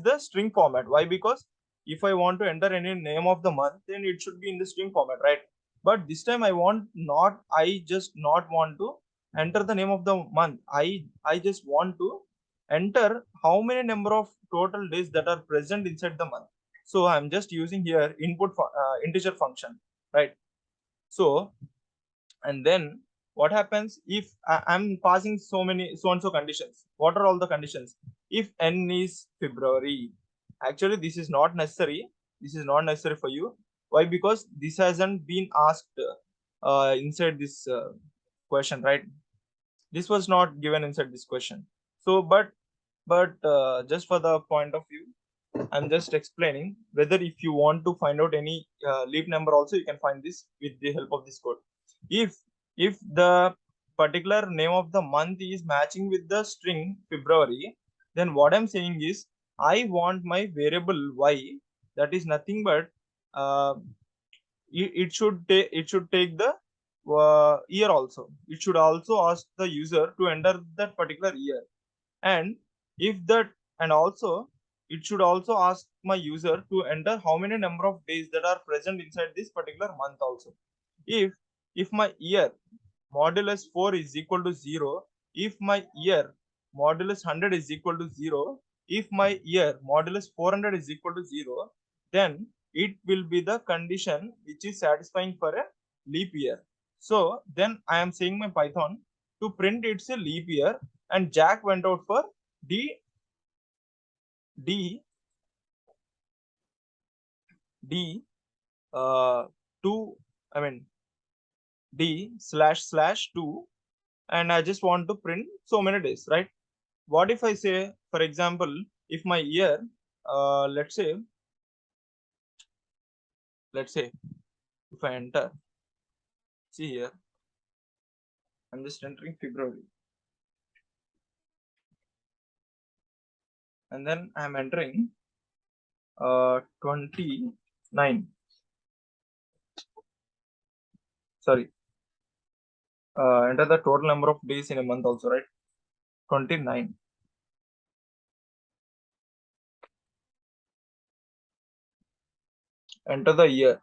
the string format. Why? Because if I want to enter any name of the month, then it should be in the string format, right? But this time I just not want to enter the name of the month. I just want to enter how many number of total days that are present inside the month. So I'm just using here integer function, right? So, and then what happens if I'm passing so and so conditions? What are all the conditions? If n is February, actually this is not necessary. This is not necessary for you. Why? Because this hasn't been asked inside this question, right? This was not given inside this question. So, but just for the point of view, I'm just explaining whether if you want to find out any leap number also, you can find this with the help of this code. If if the particular name of the month is matching with the string February, then what I'm saying is I want my variable y, that is nothing but uh, it should take the year also. It should also ask the user to enter that particular year. And if that and also it should also ask my user to enter how many number of days that are present inside this particular month also. If if my year modulus 4 is equal to 0, if my year modulus 100 is equal to 0, if my year modulus 400 is equal to 0, then it will be the condition which is satisfying for a leap year. So then I am saying my Python to print it's a leap year, and Jack went out for d d d 2, I mean d//2, and I just want to print so many days, right? What if I say, for example, if my year, let's say if I enter, see here, I'm just entering February. and then I'm entering 29. Sorry, enter the total number of days in a month also, right? 29. Enter the year.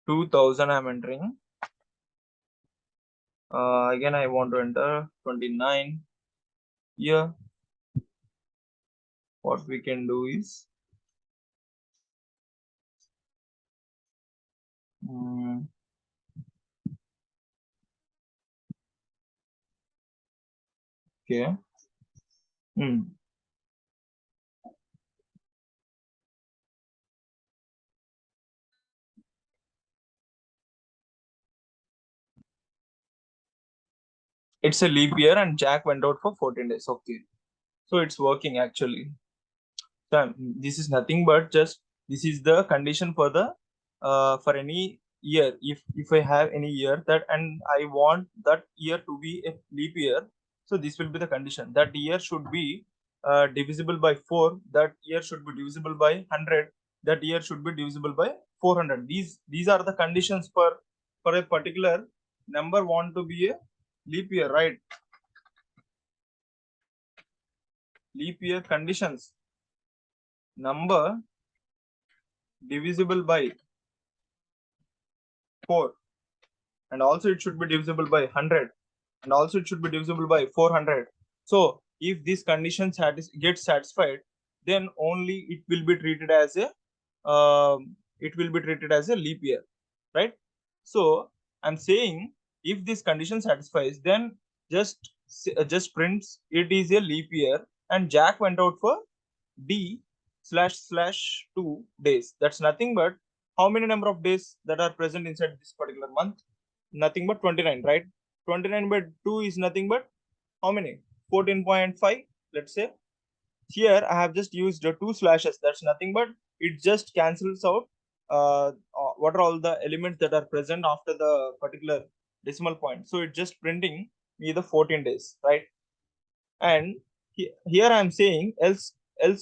2000 I'm entering. Again, I want to enter 29 year. What we can do is okay. It's a leap year and Jack went out for 14 days. Okay. So it's working actually. So this is nothing but just this is the condition for the for any year. If I have any year that and I want that year to be a leap year, so this will be the condition. That year should be divisible by 4. That year should be divisible by 100. That year should be divisible by 400. These are the conditions for a particular number want to be a leap year, right? Leap year conditions. Number divisible by 4, and also it should be divisible by 100, and also it should be divisible by 400. So if these conditions get satisfied, then only it will be treated as a leap year, right? So I'm saying if this condition satisfies, then just prints it is a leap year and Jack went out for d / 2 days. That's nothing but how many number of days that are present inside this particular month? Nothing but 29, right? 29 by 2 is nothing but how many? 14.5, let's say. Here I have just used 2 slashes. That's nothing but it just cancels out what are all the elements that are present after the particular decimal point. So it's just printing me the 14 days, right? And here I'm saying else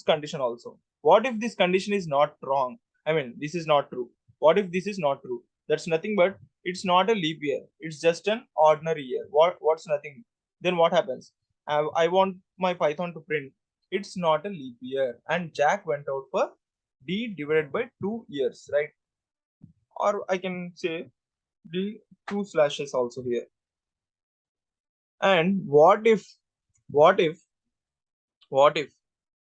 condition also. What if this condition is not wrong? I mean, this is not true. What if this is not true? That's nothing but it's not a leap year, it's just an ordinary year. What's nothing? Then what happens? I want my Python to print it's not a leap year and Jack went out for d divided by 2 years, right? Or I can say d 2 slashes also here. And what if what if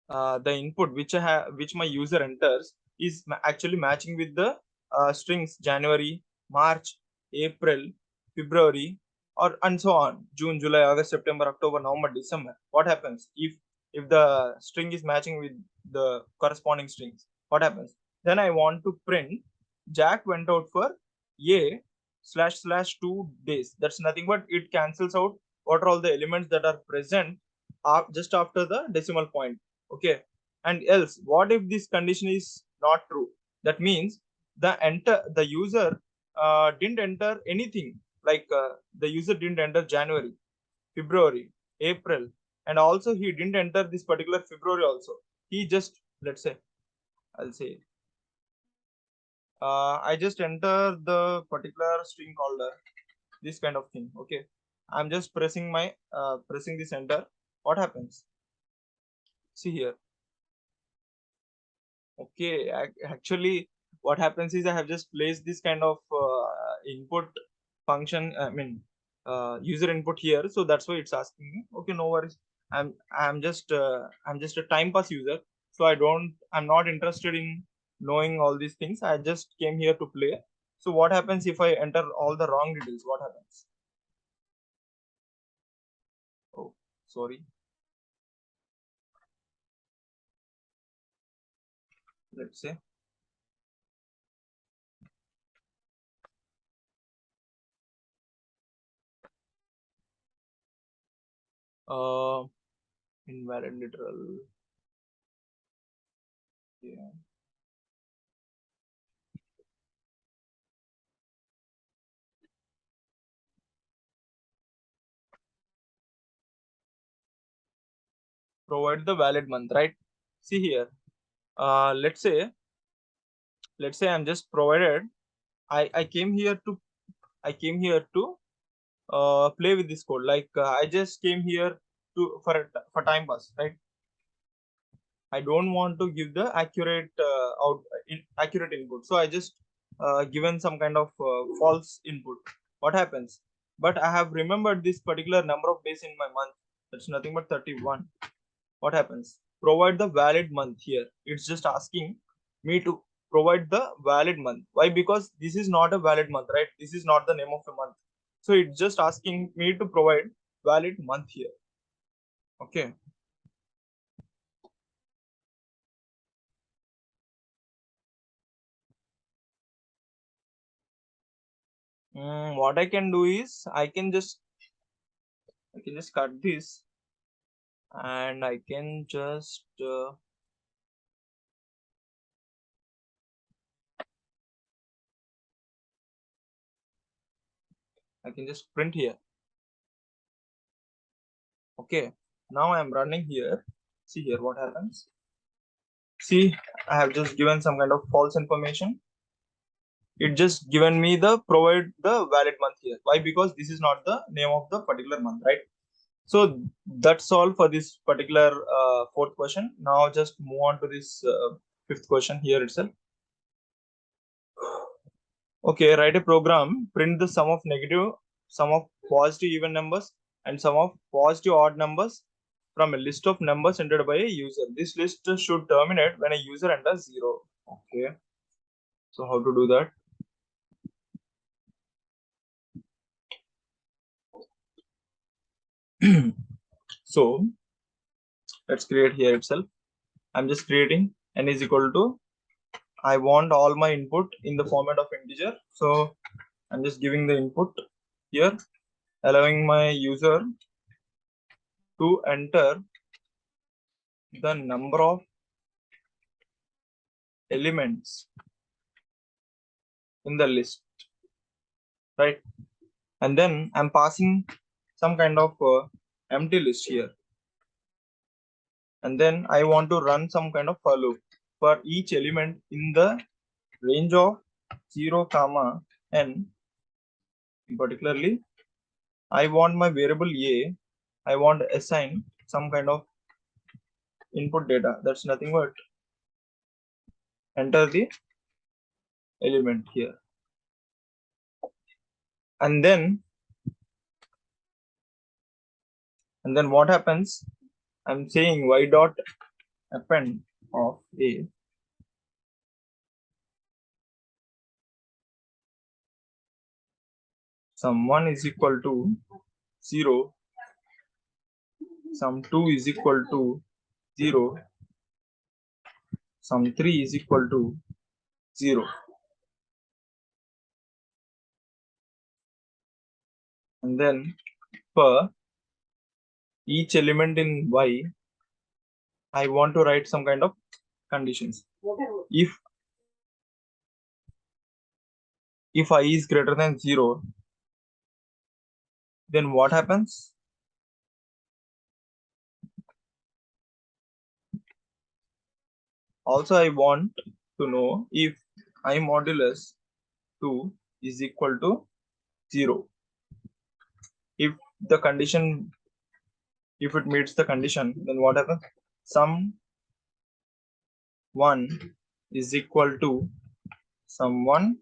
the input which I have, which my user enters, is actually matching with the strings January, March, April, February, or and so on, June, July, August, September, October, November, December. What happens if the string is matching with the corresponding strings? What happens? Then I want to print Jack went out for a / 2 days. That's nothing but it cancels out what are all the elements that are present just after the decimal point. Okay. And else, what if this condition is not true? That means the user didn't enter anything, like the user didn't enter January, February, April, and also he didn't enter this particular February also. He just, let's say, I'll say I just enter the particular string called this kind of thing. Okay. I'm just pressing my pressing this enter. What happens? See here. Okay, actually, what happens is I have just placed this kind of input function. I mean, user input here, so that's why it's asking me. Okay, no worries. I'm just a time pass user, so I'm not interested in knowing all these things. I just came here to play. So what happens if I enter all the wrong details? What happens? Oh, sorry. Let's say. Uh, Invalid literal. Yeah. provide the valid month, right? See here, let's say I'm just provided, I came here to play with this code, like I just came here to for time pass, right? I don't want to give the accurate input, so I just given some kind of false input. What happens? But I have remembered this particular number of days in my month. That's nothing but 31. What happens? Provide the valid month here. It's just asking me to provide the valid month. Why? Because this is not a valid month, right? This is not the name of a month. So it's just asking me to provide valid month here. Okay. What I can do is I can just cut this, and I can just print here. Okay. Now I'm running here. See here what happens. See, I have just given some kind of false information. It just given me the provide the valid month here. Why? Because this is not the name of the particular month, right? So that's all for this particular fourth question. Now just move on to this fifth question here itself. Okay, write a program, print the sum of positive even numbers and sum of positive odd numbers from a list of numbers entered by a user. This list should terminate when a user enters 0. Okay, so how to do that? So let's create here itself. I'm just creating n is equal to, I want all my input in the format of integer. So I'm just giving the input here, allowing my user to enter the number of elements in the list, right? And then I'm passing some kind of empty list here. And then I want to run some kind of for loop for each element in the range of 0, comma n. Particularly, I want my variable a, I want to assign some kind of input data. That's nothing but enter the element here. And then what happens? I'm saying y dot append of a sum 1 is equal to 0, sum 2 is equal to 0, sum 3 is equal to 0. And then for each element in y, I want to write some kind of conditions. If I is greater than 0, then what happens? Also, I want to know if I modulus 2 is equal to 0. If the condition, if it meets the condition, then what happens? Sum 1 is equal to sum 1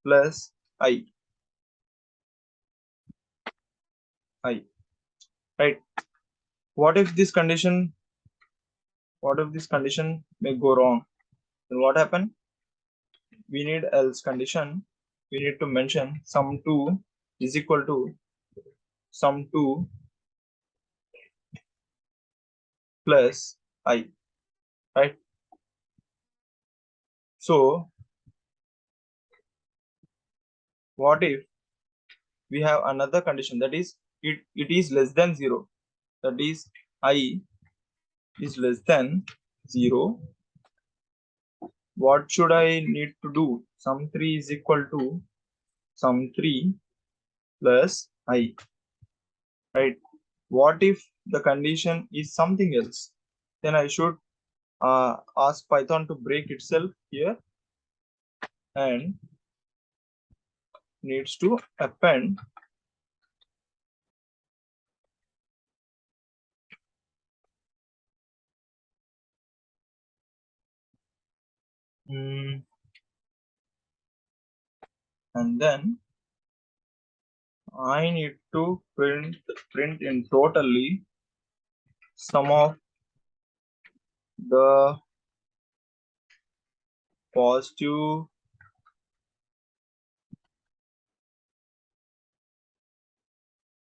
plus I. Right? What if this condition may go wrong? Then what happen? We need else condition. We need to mention sum 2 is equal to sum 2 plus I, right? So what if we have another condition, that is it is less than 0, that is I is less than 0. What should I need to do? Sum 3 is equal to sum 3 plus I, right? What if the condition is something else? then I should ask Python to break itself here and needs to append and then I need to print in totally some of the positive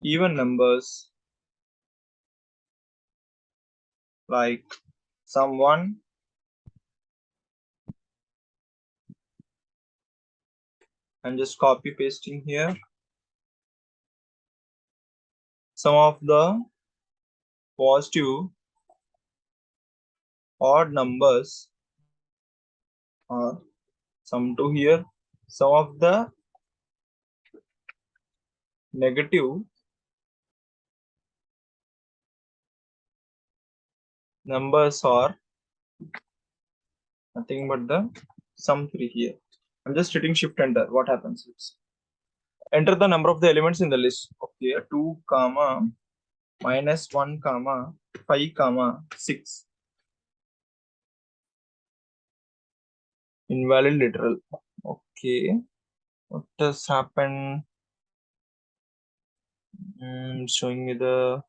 even numbers like sum 1 and just copy pasting here some of the positive odd numbers or sum 2 here, some of the negative numbers are nothing but the sum 3 here. I'm just hitting shift enter. What happens? It's enter the number of the elements in the list. Okay, 2 comma minus 1 comma 5 comma 6. Invalid literal. Okay, what has happened? Showing me the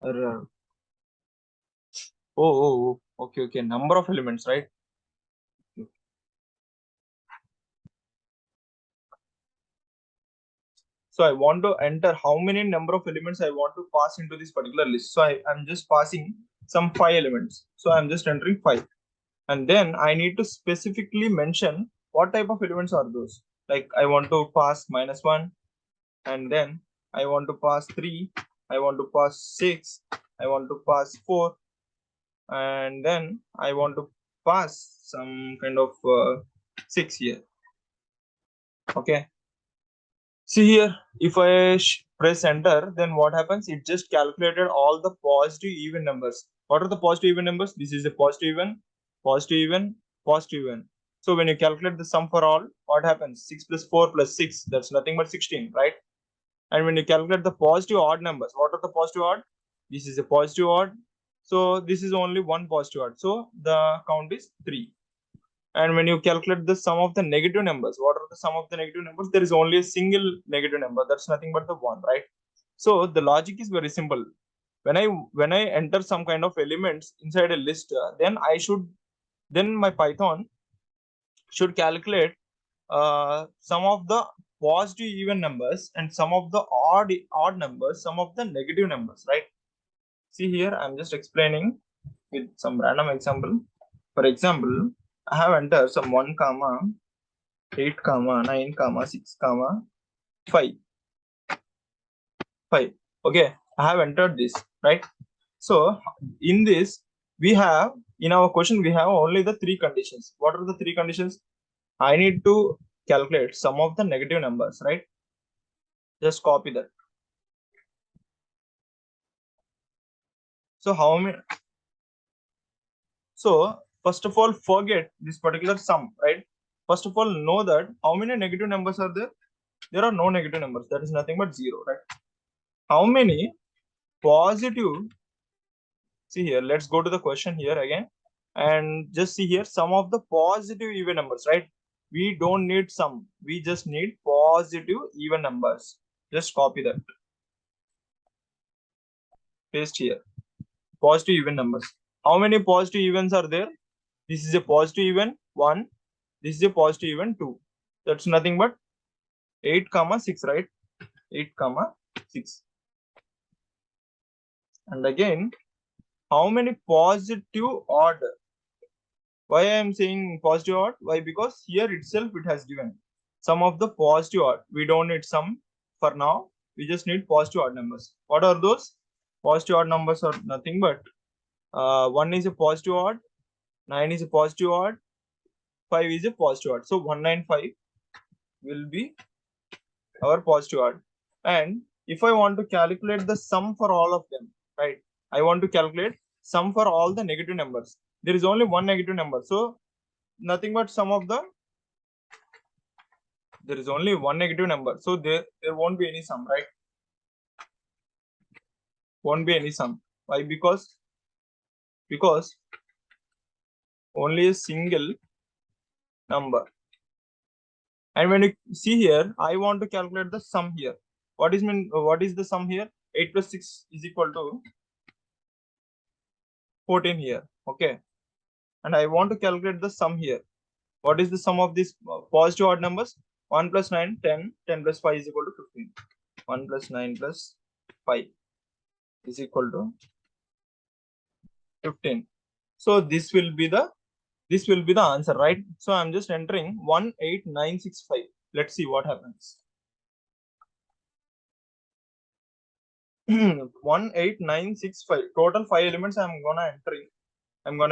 error. Okay. Number of elements, right? So I want to enter how many number of elements I want to pass into this particular list. So I'm just passing some 5 elements. So I'm just entering 5. And then I need to specifically mention what type of elements are those. Like I want to pass -1, and then I want to pass 3, I want to pass 6, I want to pass 4, and then I want to pass some kind of 6 here. Okay. See here, if I press enter, then what happens? It just calculated all the positive even numbers. What are the positive even numbers? This is a positive even, positive even, positive even. So when you calculate the sum for all, what happens? 6 plus 4 plus 6, that's nothing but 16, right? And when you calculate the positive odd numbers, what are the positive odd? This is a positive odd. So this is only one positive odd. So the count is 3. And when you calculate the sum of the negative numbers, what are the sum of the negative numbers? There is only a single negative number. That's nothing but the 1, right? So the logic is very simple. When I enter some kind of elements inside a list, then my Python should calculate some of the positive even numbers and some of the odd numbers, some of the negative numbers, right? See here, I'm just explaining with some random example. For example, I have entered some 1 comma 8 comma 9 comma 6 comma 5. Okay, I have entered this, right? So in this, we have, in our question, we have only the 3 conditions. What are the 3 conditions? I need to calculate some of the negative numbers, right? Just copy that. So how many? So first of all, forget this particular sum, right? First of all, know that how many negative numbers are there? There are no negative numbers. That is nothing but 0, right? How many positive? See here, let's go to the question here again and just see here some of the positive even numbers, right? We don't need sum. We just need positive even numbers. Just copy that. Paste here. Positive even numbers. How many positive evens are there? This is a positive even 1. This is a positive even 2. That's nothing but 8 comma 6, right? 8 comma 6. And again, how many positive odd? Why I am saying positive odd? Why? Because here itself it has given some of the positive odd. We don't need sum for now. We just need positive odd numbers. What are those? Positive odd numbers are nothing but 1 is a positive odd, 9 is a positive odd, 5 is a positive odd. So 195 will be our positive odd. And if I want to calculate the sum for all of them, right? I want to calculate sum for all the negative numbers. There is only one negative number, so nothing but sum of the, there is only one negative number, so there won't be any sum, right? Won't be any sum. Why? Because only a single number. And when you see here, I want to calculate the sum here. What is the sum here? 8 plus 6 is equal to 14 here. Okay. And I want to calculate the sum here. What is the sum of these positive odd numbers? 1 plus 9, 10. 10 plus 5 is equal to 15. 1 plus 9 plus 5 is equal to 15. So this will be the answer, right? So I'm just entering 18965. Let's see what happens. 18965. Total 5 elements I'm gonna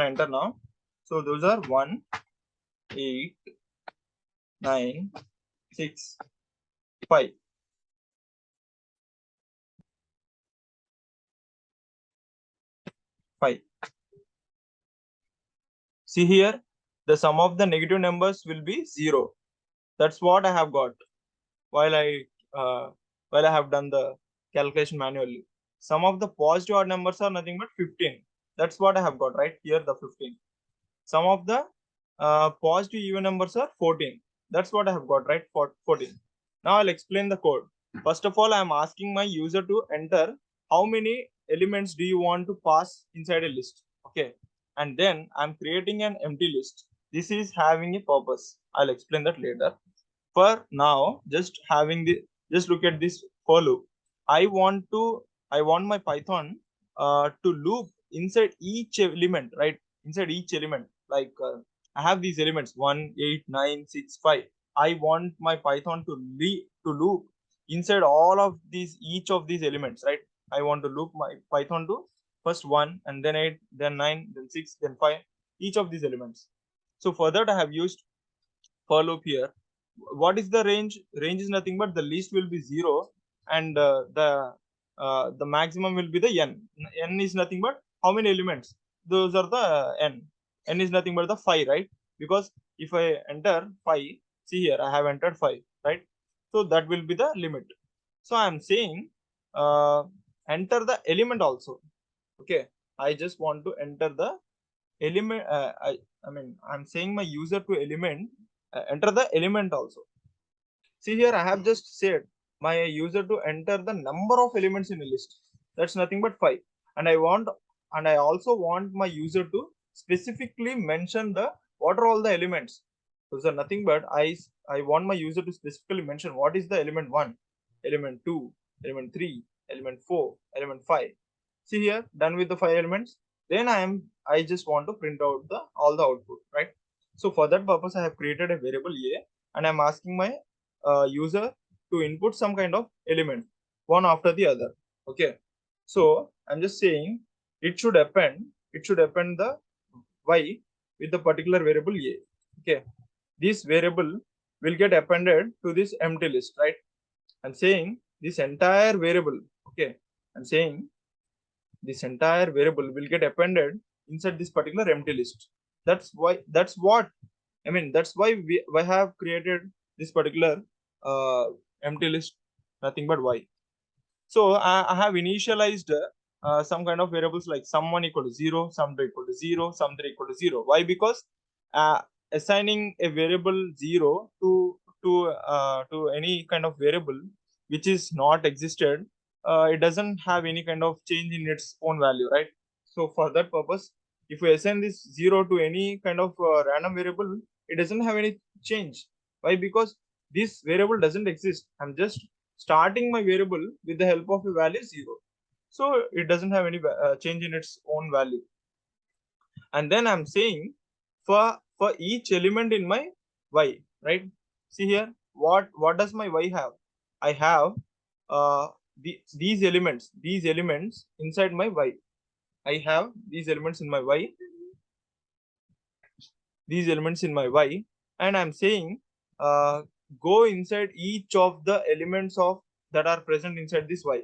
enter now. So those are 1, 8, 9, 6, 5. See here, the sum of the negative numbers will be 0. That's what I have got while I have done the calculation manually. Sum of the positive odd numbers are nothing but 15. That's what I have got right here, the 15. Sum of the positive even numbers are 14. That's what I have got right, 14. Now I'll explain the code. First of all, I'm asking my user to enter how many elements do you want to pass inside a list. Okay. And then I'm creating an empty list. This is having a purpose. I'll explain that later. For now, just look at this for loop. I want my Python to loop inside each element, right? Inside each element, like I have these elements 1, 8, 9, 6, 5. I want my Python to loop inside all of these, each of these elements, right? I want to loop my Python to first 1 and then 8, then 9, then 6, then 5, each of these elements. So for that I have used for loop here. What is the range? Range is nothing but the least will be 0 and the maximum will be the n. N is nothing but how many elements? Those are the n. N is nothing but the 5, right? Because if I enter 5, see here I have entered 5, right? So that will be the limit. So I am saying enter the element also. Okay, I just want to enter the element. I'm saying my user to enter the element also. See here, I have just said my user to enter the number of elements in a list. That's nothing but 5. And I also want my user to specifically mention what are all the elements. Those are nothing but I want my user to specifically mention what is the element 1, element 2, element 3, element 4, element 5. See here, done with the 5 elements. Then I just want to print out all the output, right? So for that purpose, I have created a variable a, and I'm asking my user to input some kind of element one after the other. Okay, so I'm just saying it should append the y with the particular variable a. Okay, this variable will get appended to this empty list, right? I'm saying this entire variable. Okay, I'm saying this entire variable will get appended inside this particular empty list. That's why we have created this particular empty list, nothing but y. So I have initialized some kind of variables like sum1 equal to 0, sum2 equal to 0, sum3 equal to 0. Why? Because assigning a variable 0 to any kind of variable which is not existed, it doesn't have any kind of change in its own value, right? So for that purpose, if we assign this 0 to any kind of random variable, it doesn't have any change. Why? Because this variable doesn't exist. I'm just starting my variable with the help of a value 0. So it doesn't have any change in its own value. And then I'm saying for each element in my y, right? See here, what does my y have? I have these elements inside my y. I have these elements in my y. These elements in my y, and I'm saying go inside each of the elements of that are present inside this y,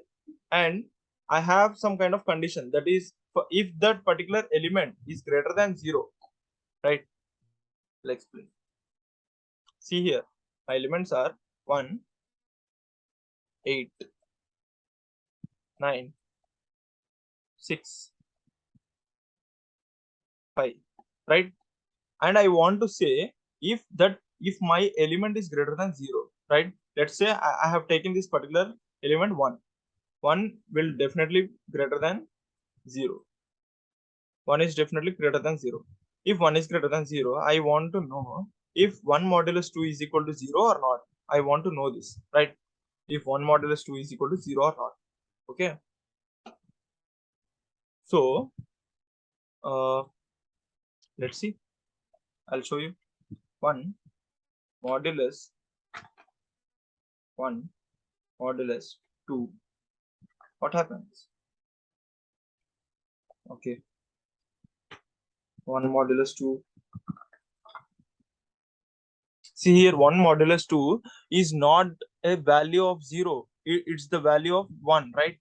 and I have some kind of condition, that is if that particular element is greater than 0, right? Let's explain. See here, my elements are 1, 8, 9, 6, 5, right? And I want to say if my element is greater than 0, right? Let's say I have taken this particular element 1 will definitely greater than 0. 1 is definitely greater than 0. If 1 is greater than 0, I want to know if 1 modulus 2 is equal to 0 or not. I want to know this, right? If 1 modulus 2 is equal to 0 or not. Okay. So, let's see. I'll show you. 1 modulus 1 modulus 2. What happens? Okay. 1 modulus 2. See here, 1 modulus 2 is not a value of 0. It's the value of 1, right?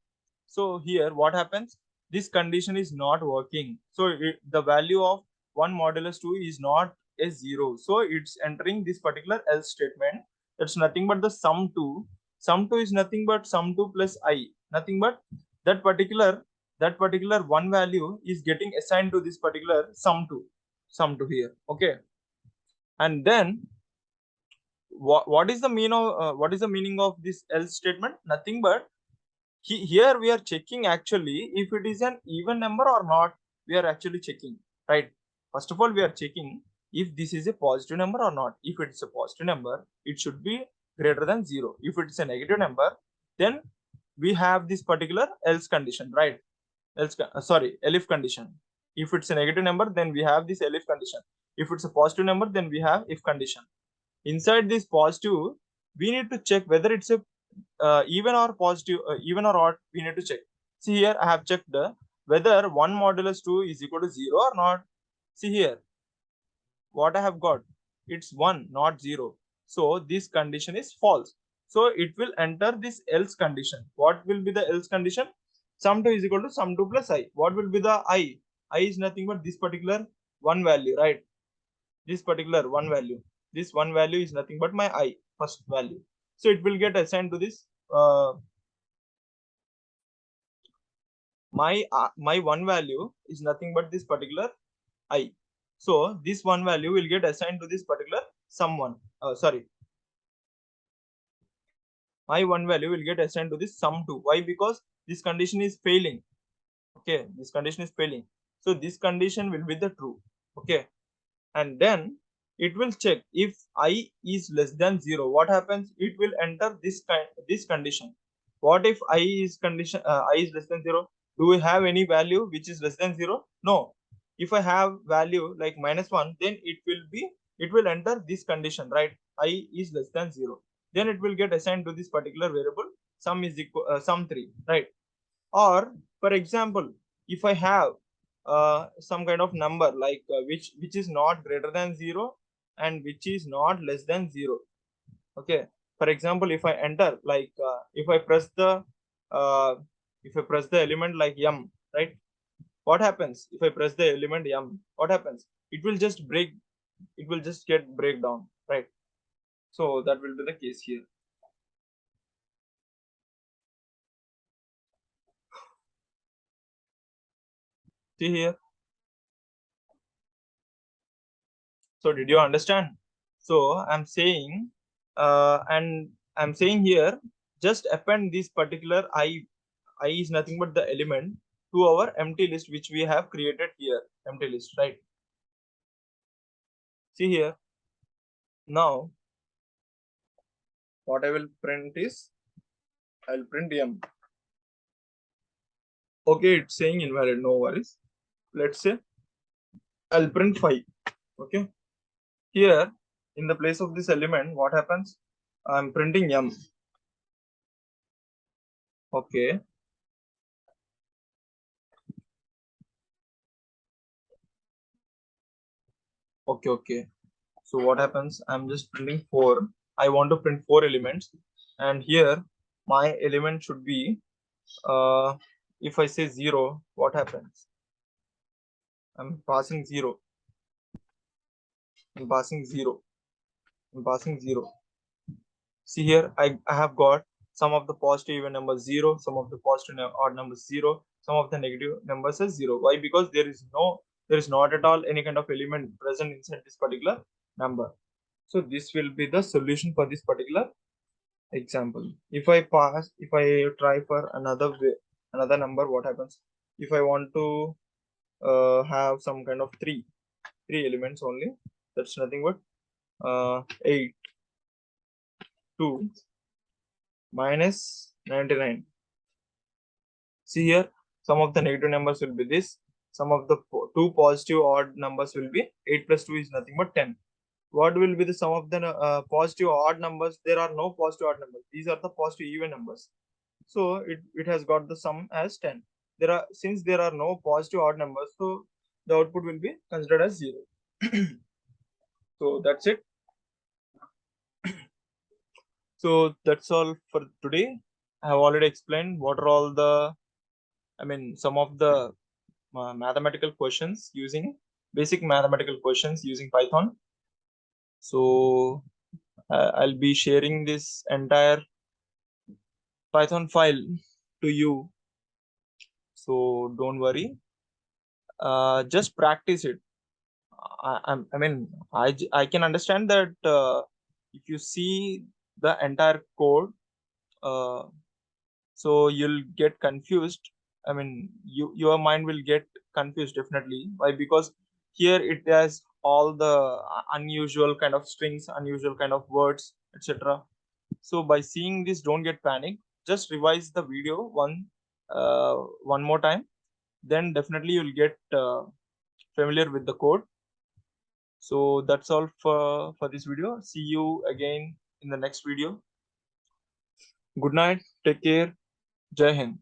So here what happens? This condition is not working. So the value of 1 modulus 2 is not a 0. So it's entering this particular else statement. It's nothing but the sum 2. Sum 2 is nothing but sum 2 plus I. Nothing but that particular one value is getting assigned to this particular sum 2. Sum 2 here. Okay. And then what is the meaning of this else statement? Nothing but here we are checking actually if it is an even number or not. We are actually checking, right? First of all, we are checking if this is a positive number or not. If it's a positive number, it should be greater than 0. If it's a negative number, then we have this particular else condition, right? Elif condition. If it's a negative number, then we have this elif condition. If it's a positive number, then we have if condition. Inside this positive, we need to check whether it's a even or positive, even or odd. We need to check. See here, I have checked whether 1 modulus 2 is equal to 0 or not. See here, what I have got, it's 1, not 0. So this condition is false. So it will enter this else condition. What will be the else condition? Sum 2 is equal to sum 2 plus I. What will be the I? I is nothing but this particular one value, right? This particular one value. This one value is nothing but my I, first value. So it will get assigned to this my one value is nothing but this particular I. So this one value will get assigned to this particular someone. My one value will get assigned to this sum 2. Why? Because this condition is failing. Okay, this condition is failing. So this condition will be the true. Okay, and then it will check if I is less than 0. What happens? It will enter this condition. What if I is less than 0? Do we have any value which is less than 0? No. If I have value like -1, then it will enter this condition, right? I is less than 0. Then it will get assigned to this particular variable sum is equal sum 3, right? Or for example, if I have some kind of number like which is not greater than 0 and which is not less than 0. Okay, for example, if I enter like if I press the element like m, right? What happens if I press the element m? What happens? It will just get breakdown, right? So that will be the case here. See here. So did you understand? So I'm saying and I'm saying here, just append this particular I is nothing but the element to our empty list which we have created here, empty list, right? See here. Now what I will print is I'll print m. Okay, it's saying invalid, no worries. Let's say I'll print 5. Okay, here in the place of this element, what happens? I'm printing m. Okay, okay. So what happens? I'm just printing 4. I want to print 4 elements, and here my element should be if I say 0, what happens? I'm passing 0. I'm passing 0. I'm passing 0. See here, I have got some of the positive even numbers 0, some of the positive odd numbers 0, some of the negative numbers as 0. Why? Because there is not at all any kind of element present inside this particular number. So this will be the solution for this particular example. If I try for another number, what happens? If I want to have some kind of three elements only, that's nothing but 8, 2 minus 99. See here, some of the negative numbers will be this. Some of the two positive odd numbers will be 8 plus 2 is nothing but 10. What will be the sum of the positive odd numbers? There are no positive odd numbers. These are the positive even numbers. So it has got the sum as 10. Since there are no positive odd numbers, so the output will be considered as 0. So that's it. So that's all for today. I have already explained what are all the, some of the mathematical questions basic mathematical questions using Python. So I'll be sharing this entire Python file to you. So don't worry. Just practice it. I can understand that if you see the entire code, uh, so you'll get confused. Your mind will get confused definitely. Why? Because here it has all the unusual kind of strings, unusual kind of words, etc. So by seeing this, don't get panic. Just revise the video one more time. Then definitely you'll get familiar with the code. So that's all for this video. See you again in the next video. Good night. Take care. Jai Hind.